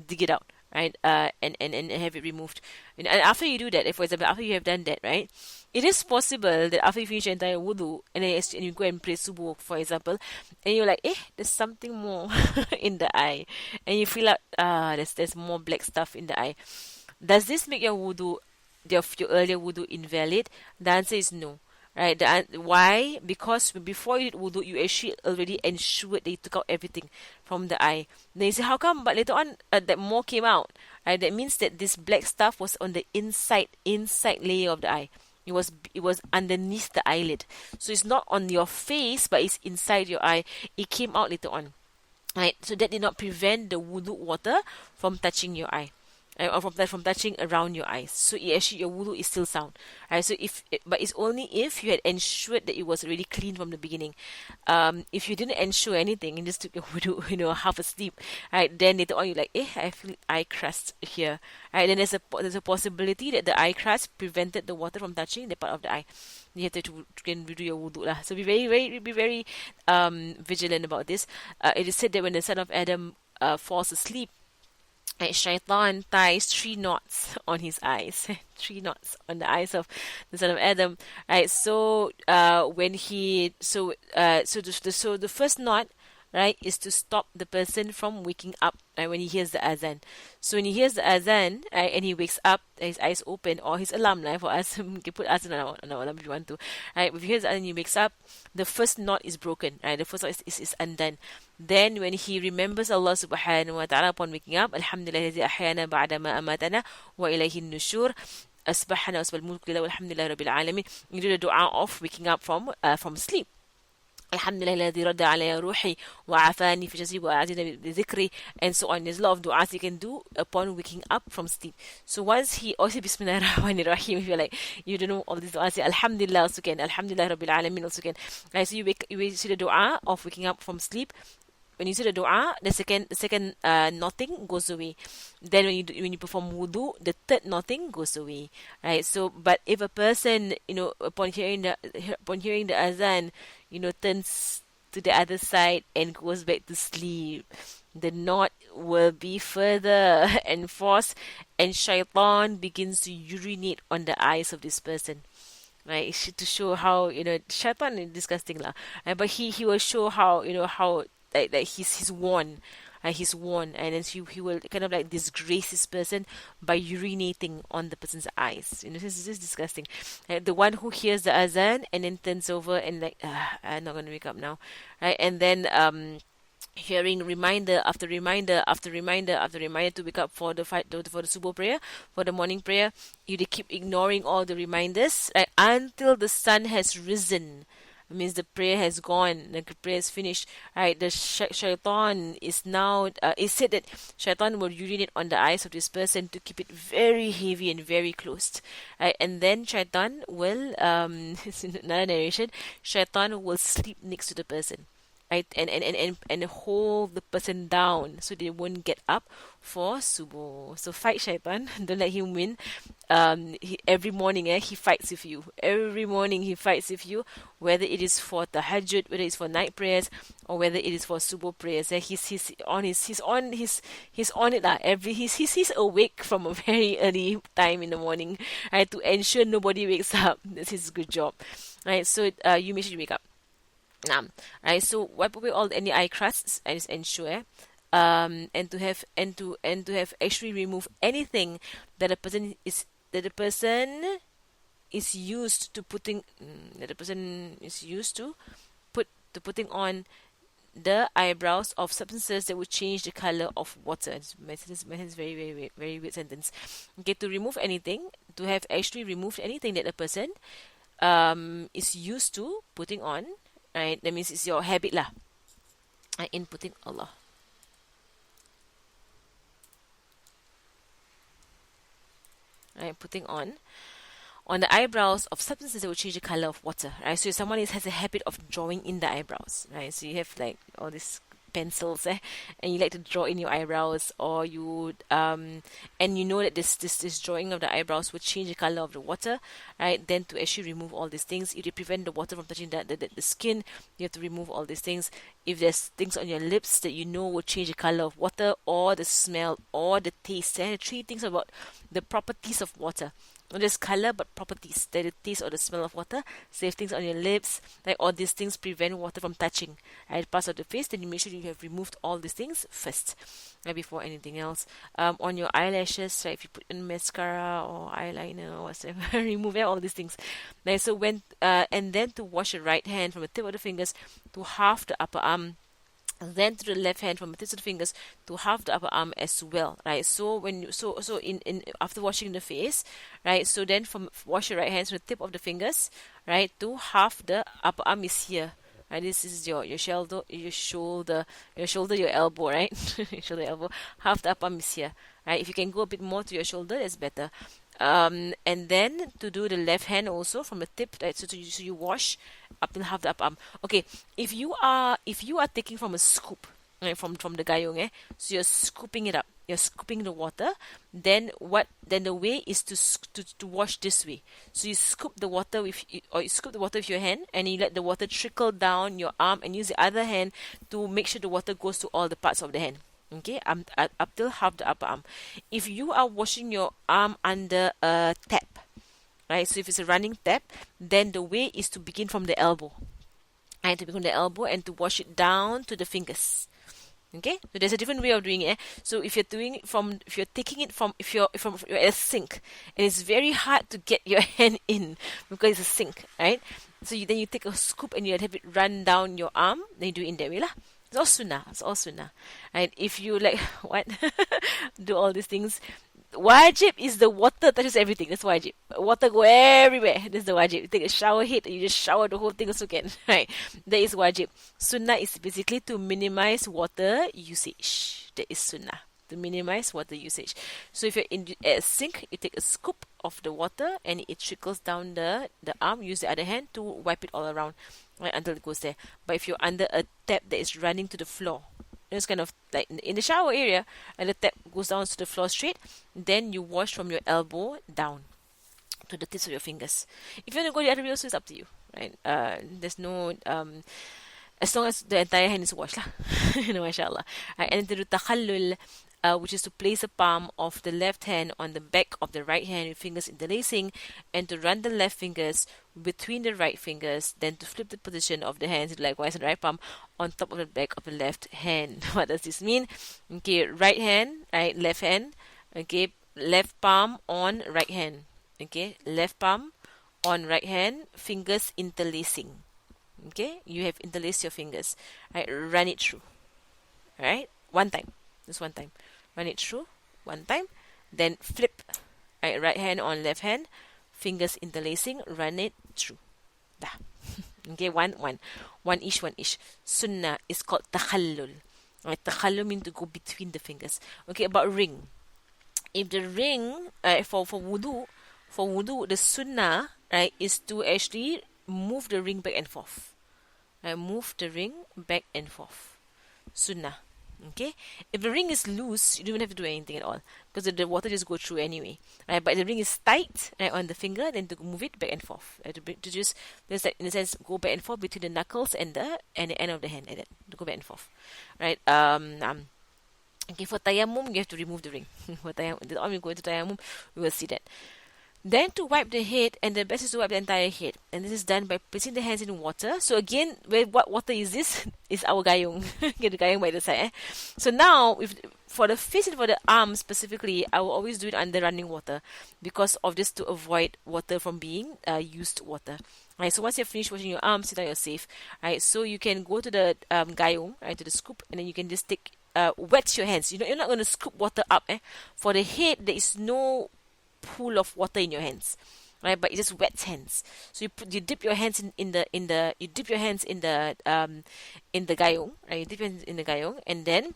dig it out, right, and have it removed. And after you do that, for example, after you have done that, right, it is possible that after you finish your entire wudu, and then you go and pray subuh, for example, and you're like, there's something more in the eye, and you feel like, there's more black stuff in the eye. Does this make your wudu, your earlier wudu, invalid? The answer is no. Right? Why? Because before you did wudu, you actually already ensured that you took out everything from the eye. Then you say, how come? But later on, that more came out. Right? That means that this black stuff was on the inside layer of the eye. It was underneath the eyelid. So it's not on your face, but it's inside your eye. It came out later on. Right? So that did not prevent the wudu water from touching your eye. Or from touching around your eyes. So actually your wudu is still sound. Right? So but it's only if you had ensured that it was really clean from the beginning. If you didn't ensure anything and just took your wudu, half asleep, right? Then later on you're like, I feel eye crust here. Right? Then there's a possibility that the eye crust prevented the water from touching the part of the eye. You have to redo your wudu lah. So be very vigilant about this. It is said that when the son of Adam falls asleep, Shaitan ties 3 knots on his eyes, 3 knots on the eyes of the son of Adam. Right. So the first knot, right, is to stop the person from waking up, right, when he hears the azan. So when he hears the azan, right, and he wakes up, his eyes open, or his alarm, right, for us, you can put azan on our alarm if you want to, right. If he hears the azan and he wakes up, the first knot is broken, right, the first knot is undone. Then when he remembers Allah subhanahu wa ta'ala upon waking up, Alhamdulillah الذي أحيانا بعد ما أماتنا وإليه النشور أصبحنا وأصبح الملك لله والحمد لله رب العالمين. You do the dua of waking up from sleep. Alhamdulillah الذي رد علي روحي وعافاني في جسدي وأعزني بذكري, and so on. There's a lot of du'as you can do upon waking up from sleep. So once he also Bismillah ar-Rahman ar-Rahim, if you're like, you don't know all these du'as, say Alhamdulillah also can, Alhamdulillah Rabbil Alamin also can. Right, so you see the dua of waking up from sleep. When you say the dua, the second knotting goes away. Then when you perform wudu, the third knotting goes away. Right. So, but if a person, upon hearing the azan, turns to the other side and goes back to sleep, the knot will be further enforced, and shaitan begins to urinate on the eyes of this person. Right, to show how shaitan is disgusting lah. But he will show how how that he's warned, he's warned, and then he will kind of like disgrace this person by urinating on the person's eyes. This is just disgusting. The one who hears the azan and then turns over and like, I'm not gonna wake up now, right? And then hearing reminder after reminder after reminder after reminder to wake up for the fight for the subuh prayer, for the morning prayer. You they keep ignoring all the reminders, right, until the sun has risen. It means the prayer has gone, the prayer is finished, right? The shaitan is now, it said that shaitan will urinate on the eyes of this person to keep it very heavy and very closed, right? And then shaitan will, it's in another narration, shaitan will sleep next to the person, right? And hold the person down so they won't get up for subuh. So fight shaitan, don't let him win. Every morning, he fights with you. Every morning he fights with you, whether it is for tahajjud, whether it's for night prayers, or whether it is for subuh prayers. He's on it lah. He's awake from a very early time in the morning, right, to ensure nobody wakes up. That's his good job, right? So you make sure you wake up. Right, so wipe away all any eye crusts and just ensure, and to have actually remove anything that the person is used to putting that the person is used to putting on the eyebrows of substances that would change the color of water. My sentence is very, very, very, very weird sentence. Okay, to remove anything, to have actually removed anything that the person is used to putting on. Right, that means it's your habit lah. In putting Allah. Right, putting on the eyebrows of substances that will change the color of water. Right, so if someone has a habit of drawing in the eyebrows. Right, so you have like all these pencils, and you like to draw in your eyebrows, or you and you know that this drawing of the eyebrows would change the color of the water, right? Then to actually remove all these things, if you prevent the water from touching the skin, you have to remove all these things. If there's things on your lips that you know will change the color of water, or the smell, or the taste, the three things about the properties of water. Not just color, but properties, the taste or the smell of water. So if things on your lips, like all these things prevent water from touching, right, parts of the face, then you make sure you have removed all these things first, right, before anything else. On your eyelashes, right, if you put in mascara or eyeliner or whatever, remove all these things. Right, so when and then to wash your right hand from the tip of the fingers to half the upper arm, then to the left hand from the tips of the fingers to half the upper arm as well, right? So when you in after washing the face, right, so then from wash your right hand from the tip of the fingers, right, to half the upper arm is here, right? This is your shoulder, your elbow, right? Shoulder, elbow, half the upper arm is here, right? If you can go a bit more to your shoulder, that's better. And then to do the left hand also from the tip, right, so you wash up till half the upper arm. Okay, if you are taking from a scoop, right, from the gayung, so you're scooping it up, you're scooping the water, then the way is to wash this way. So you scoop the water with your hand, and you let the water trickle down your arm, and use the other hand to make sure the water goes to all the parts of the hand. Okay, up till half the upper arm. If you are washing your arm under a tap, right, so if it's a running tap, then the way is to begin from the elbow, right, to begin the elbow and to wash it down to the fingers. Okay, so there's a different way of doing it. So if you're at a sink, and it's very hard to get your hand in because it's a sink, right? So then you take a scoop and you have it run down your arm, then you do it in that way lah. It's all sunnah. Right? If you like what do all these things, wajib is the water touches everything. That's wajib. Water go everywhere. That's the wajib. You take a shower head and you just shower the whole thing also can. Right? That is wajib. Sunnah is basically to minimize water usage. That is sunnah. To minimize water usage. So if you're in a sink, you take a scoop of the water and it trickles down the arm. Use the other hand to wipe it all around, right, until it goes there. But if you're under a tap that is running to the floor, it's kind of like in the shower area, and the tap goes down to the floor straight, then you wash from your elbow down to the tips of your fingers. If you want to go the other way also, it's up to you, right? There's no as long as the entire hand is washed lah. Mashallah. And to do takhallul, which is to place the palm of the left hand on the back of the right hand with fingers interlacing, and to run the left fingers between the right fingers, then to flip the position of the hands likewise the right palm on top of the back of the left hand. What does this mean? Okay, right hand, right, left hand, okay, left palm on right hand, okay, left palm on right hand, fingers interlacing. Okay, you have interlaced your fingers. Right, run it through. Right, one time, just one time. Run it through, one time. Then flip. Right hand on left hand, fingers interlacing. Run it through. Dah. Okay, one each. Sunnah is called takhallul. Right, takhallul means to go between the fingers. Okay, about ring. If the ring, for wudu, the sunnah, right, is to actually move the ring back and forth. Move the ring back and forth. Sunnah. Okay? If the ring is loose, you don't even have to do anything at all, because the water just go through anyway. Right? But if the ring is tight, right, on the finger, then to move it back and forth. To just like, in a sense, go back and forth between the knuckles and the end of the hand, like that. To go back and forth. Right? Okay, for tayammum, you have to remove the ring. For tayammum, the time you go into tayammum, we will see that. Then to wipe the head, and the best is to wipe the entire head. And this is done by placing the hands in water. So again, what water is this? Is our gayung. Get the gayung by the side. So now, for the face and for the arms specifically, I will always do it under running water, because of this, to avoid water from being used water. Right, so once you've finished washing your arms, sit down, you're safe. Right, so you can go to the gayung, right, to the scoop, and then you can just take wet your hands. You're not going to scoop water up. For the head, there is no pool of water in your hands, right? But it just wets hands. So you dip your hands in the gayung, right? You dip your hands in the gayung, and then,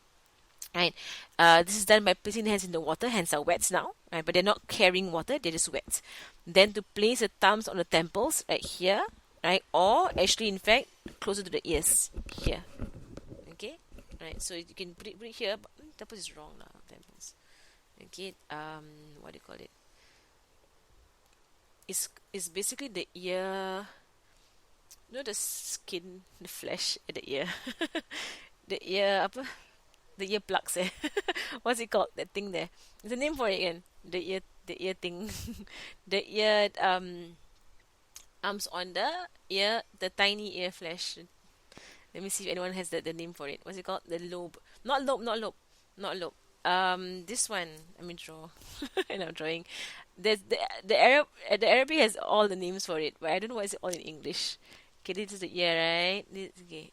right, this is done by placing the hands in the water. Hands are wet now, right? But they're not carrying water; they're just wet. Then to place the thumbs on the temples, right here, right, or actually, in fact, closer to the ears, here. Okay, right. So you can put it here. But temples is wrong now. Temples. Okay. What do you call it? Is basically the ear, the skin, the flesh at the ear. The ear, the ear plugs. What's it called? That thing there. There's a name for it again. The ear thing. The ear, arms on the ear, the tiny ear flesh. Let me see if anyone has the name for it. What's it called? The lobe. Not lobe. This one. Let me draw. And I'm drawing. There's the Arabic has all the names for it, but I don't know what is it all in English. Okay, this is the ear, right?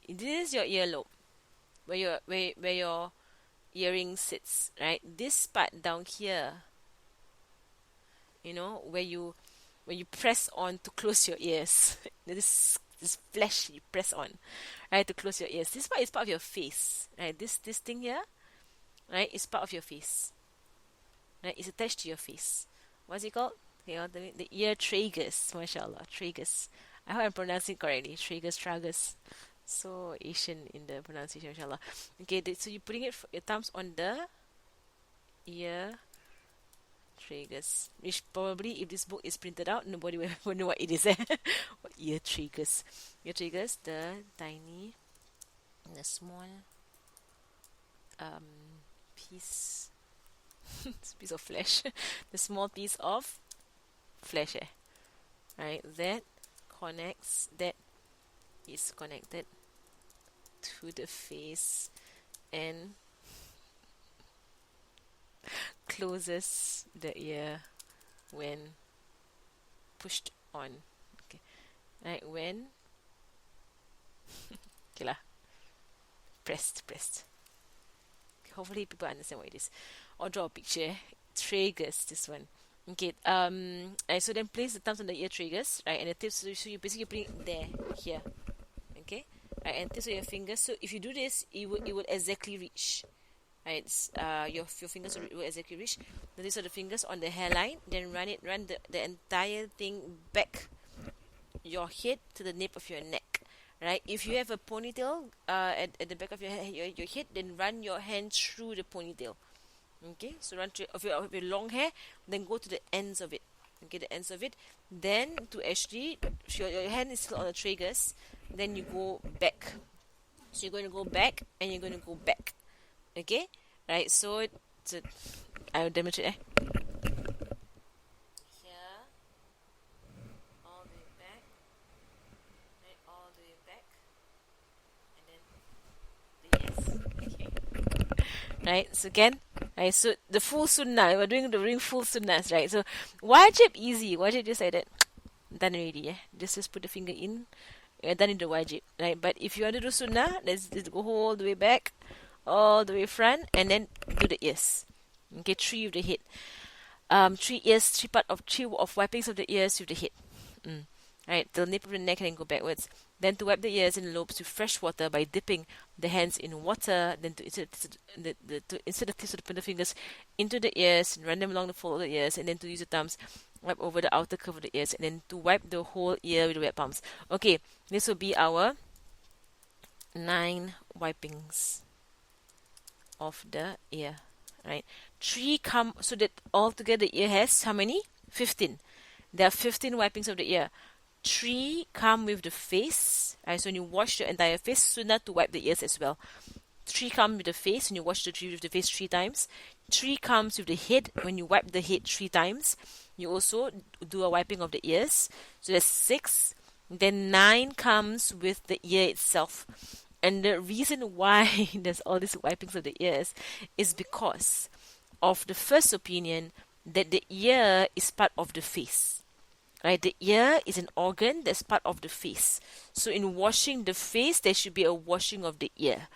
This is your earlobe, where your earring sits, right? This part down here, where you press on to close your ears. This flesh you press on, right, to close your ears. This part is part of your face, right? This thing here, right, is part of your face, right? It's attached to your face. What's it called? Okay, the ear tragus, mashallah, tragus. I hope I'm pronouncing it correctly. Tragus. So Asian in the pronunciation, mashallah. Okay, so you're putting your thumbs on the ear tragus, which probably, if this book is printed out, nobody will know what it is. What ear tragus? Ear tragus, the small piece. Piece of flesh. The small piece of flesh, right? That is connected to the face and closes the ear when pushed on. Okay, right, when okay lah, pressed. Hopefully people understand what it is, or draw a picture. Tragus, this one. Okay, so then place the thumbs on the ear tragus, right, and the tips. So you basically put it there, here, okay, right, and tips of your fingers. So if you do this, it will exactly reach, right? Your fingers will exactly reach the tips of the fingers on the hairline. Then run the entire thing back your head to the nape of your neck. Right, if you have a ponytail at the back of your head, then run your hand through the ponytail. Okay, so run through of your long hair, then go to the ends of it. Okay, the ends of it. Then to actually, your hand is still on the tragus. Then you go back. So you're going to go back and you're going to go back. Okay, right. So So I will demonstrate. Here, all the way back, right, all the way back, and then the yes. Okay. Right. So again, right. So the full sunnah. We're doing full sunnahs, right? So wajib easy. Wajib just like that. Done already. Yeah. Just put the finger in. You're done in the wajib, right? But if you want to do sunnah, let's go all the way back, all the way front, and then do the ears. Okay, 3 with the head. 3 ears, 3 wipings of the ears with the head. Right, the nape of the neck and then go backwards. Then to wipe the ears and lobes with fresh water by dipping the hands in water. Then to insert the tips of the pointer fingers into the ears and run them along the fold of the ears, and then to use the thumbs wipe over the outer curve of the ears, and then to wipe the whole ear with the wet palms. Okay, this will be our 9 wipings of the ear. Right, 3 come so that altogether the ear has how many? 15. There are 15 wipings of the ear. 3 come with the face. Right, so when you wash the entire face, sunnah to wipe the ears as well. 3 come with the face when you wash the tree with the face 3 times. 3 comes with the head when you wipe the head 3 times. You also do a wiping of the ears. So that's 6. Then 9 comes with the ear itself. And the reason why there's all these wipings of the ears is because of the first opinion that the ear is part of the face. Right, the ear is an organ that's part of the face. So in washing the face, there should be a washing of the ear.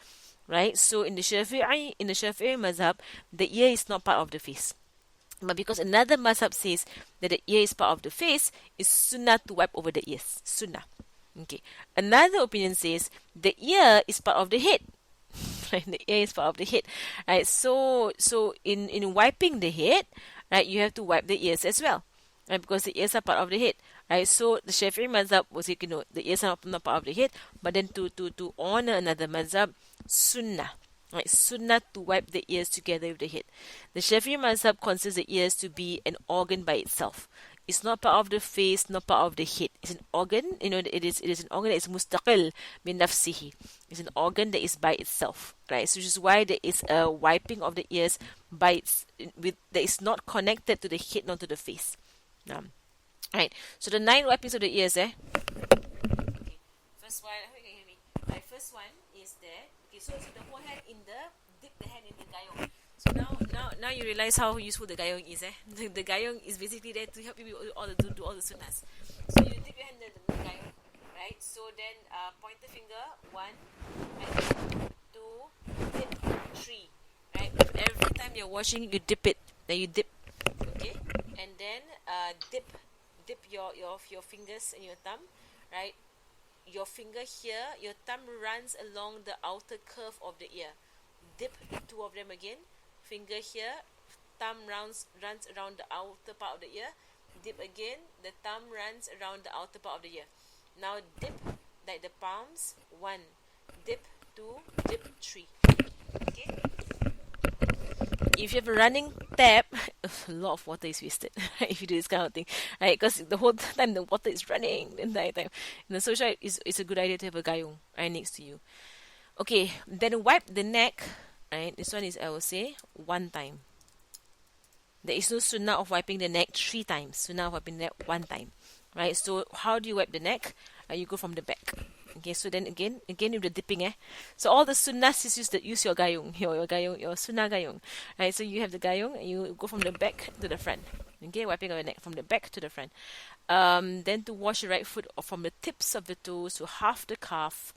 Right, so in the Shafi'i mazhab, the ear is not part of the face. But because another mazhab says that the ear is part of the face, it's sunnah to wipe over the ears. Sunnah. Okay. Another opinion says the ear is part of the head. Right, the ear is part of the head. Right, so in wiping the head, right, you have to wipe the ears as well. Right, because the ears are part of the head. Right, so the Shafi'i mazhab was the ears are not part of the head, but then to honor another mazhab, sunnah. Right, sunnah to wipe the ears together with the head. The Shafi'i mazhab considers the ears to be an organ by itself. It's not part of the face, not part of the head. It's an organ. It is an organ that is mustaqil min nafsihi. It's an organ that is by itself, right? So which is why there is a wiping of the ears that is not connected to the head, not to the face. Right. So the 9 wipings of the ears, Okay. First one, I hope you can hear me. Right. First one is there. Okay. So the whole hand dip the hand in the gayong. So now you realize how useful the gayong is, The gayong is basically there to help you do all the sunnahs. So you dip your hand in the gayong, right? So then point the finger 1, right, 2, dip 3, right? Every time you're washing, you dip it. Then you dip, okay? And then dip your fingers and your thumb, right? Your finger here, your thumb runs along the outer curve of the ear. Dip the 2 of them again. Finger here, thumb runs around the outer part of the ear. Dip again, the thumb runs around the outer part of the ear. Now dip like the palms. 1, dip 2, dip 3. Okay. If you have a running tap, a lot of water is wasted if you do this kind of thing, right? Because the whole time the water is running the entire time. And so it's a good idea to have a gayung right next to you. Okay, then wipe the neck. Right, this one is, I will say, 1 time. There is no sunnah of wiping the neck 3 times. Sunnah of wiping the neck 1 time. Right, so how do you wipe the neck? You go from the back. Okay, so then again with the dipping, So all the sunnahs use your gayung, your sunnah gayung. Right, so you have the gayung and you go from the back to the front. Okay, wiping of the neck from the back to the front. Then to wash the right foot from the tips of the toes to half the calf,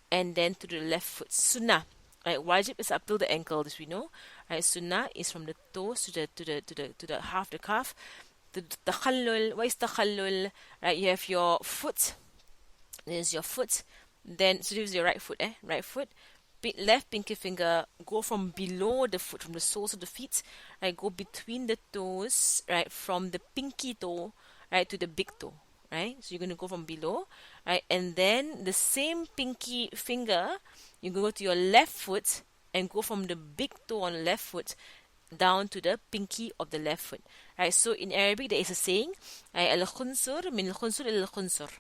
and then to the left foot. Sunnah. Right, wajib is up till the ankle, as we know. Right, sunnah is from the toes to the half the calf. The takhallul. What is takhallul? Right, you have your foot. There's your foot. Then so this is your right foot, Right foot. Left pinky finger go from below the foot, from the soles of the feet. Right, go between the toes. Right, from the pinky toe, right, to the big toe. Right, so you're going to go from below, right, and then the same pinky finger, you go to your left foot and go from the big toe on the left foot down to the pinky of the left foot. Right, so in Arabic there is a saying, al-khunsur min al-khunsur il-khunsur.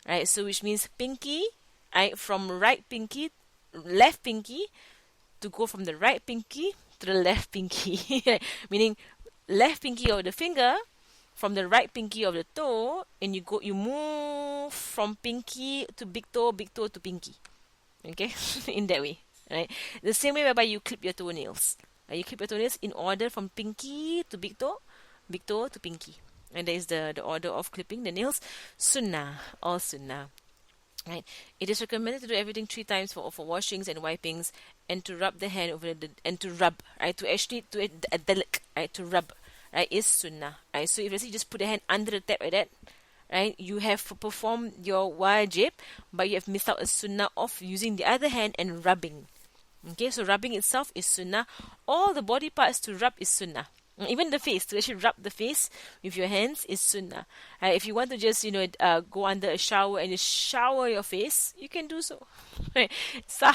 Right, so which means pinky, right, from left pinky to go from the right pinky to the left pinky, meaning left pinky of the finger from the right pinky of the toe, and you move from pinky to big toe to pinky. Okay, in that way, right? The same way whereby you clip your toenails. You clip your toenails in order from pinky to big toe to pinky. And that is the order of clipping the nails. Sunnah, all sunnah. Right. It is recommended to do everything 3 times for washings and wipings, and to rub the hand over and to rub, right? To actually to adalik, right? To rub, right? Is sunnah, right? So if let's say you just put the hand under the tap like that, right? You have performed your wajib, but you have missed out a sunnah of using the other hand and rubbing. Okay, so rubbing itself is sunnah. All the body parts to rub is sunnah. Even the face, to actually rub the face with your hands is sunnah. If you want to just, go under a shower and just shower your face, you can do so. Sah,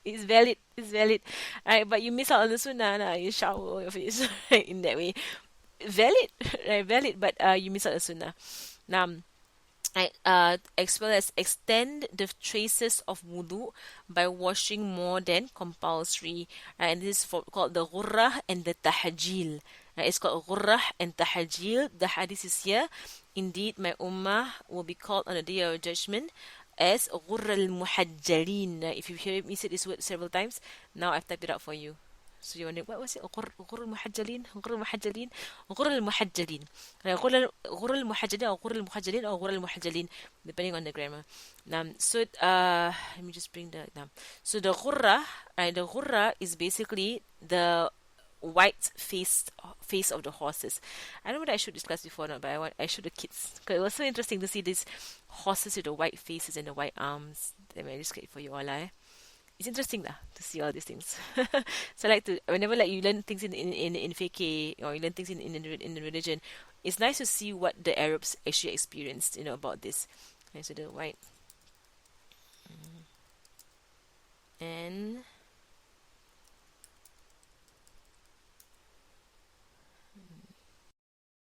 it's valid, but you miss out on the sunnah, nah, you shower your face in that way. Valid, right? Valid, but you miss out the sunnah. Now, as well as extend the traces of wudu by washing more than compulsory. And this is called the ghurrah and the tahajil. It's called ghurrah and tahajil. The hadith is here. Indeed, my ummah will be called on the day of judgment as ghurra al-muhajjalin. If you hear me say this word several times, now I've typed it out for you. So you wonder, what was it? غر المحجلين غر المحجلين غر المحجلين غر المحجلين or غر المحجلين or غر المحجلين, depending on the grammar. So let me just bring the so the ghurra is basically the white face of the horses. I don't know whether I showed this class before or not, but I showed the kids because it was so interesting to see these horses with the white faces and the white arms. Let me just get it for you all. It's interesting to see all these things. So I like to, whenever you learn things in fiqh, or you learn things in the religion, it's nice to see what the Arabs actually experienced, about this. Okay, so the white and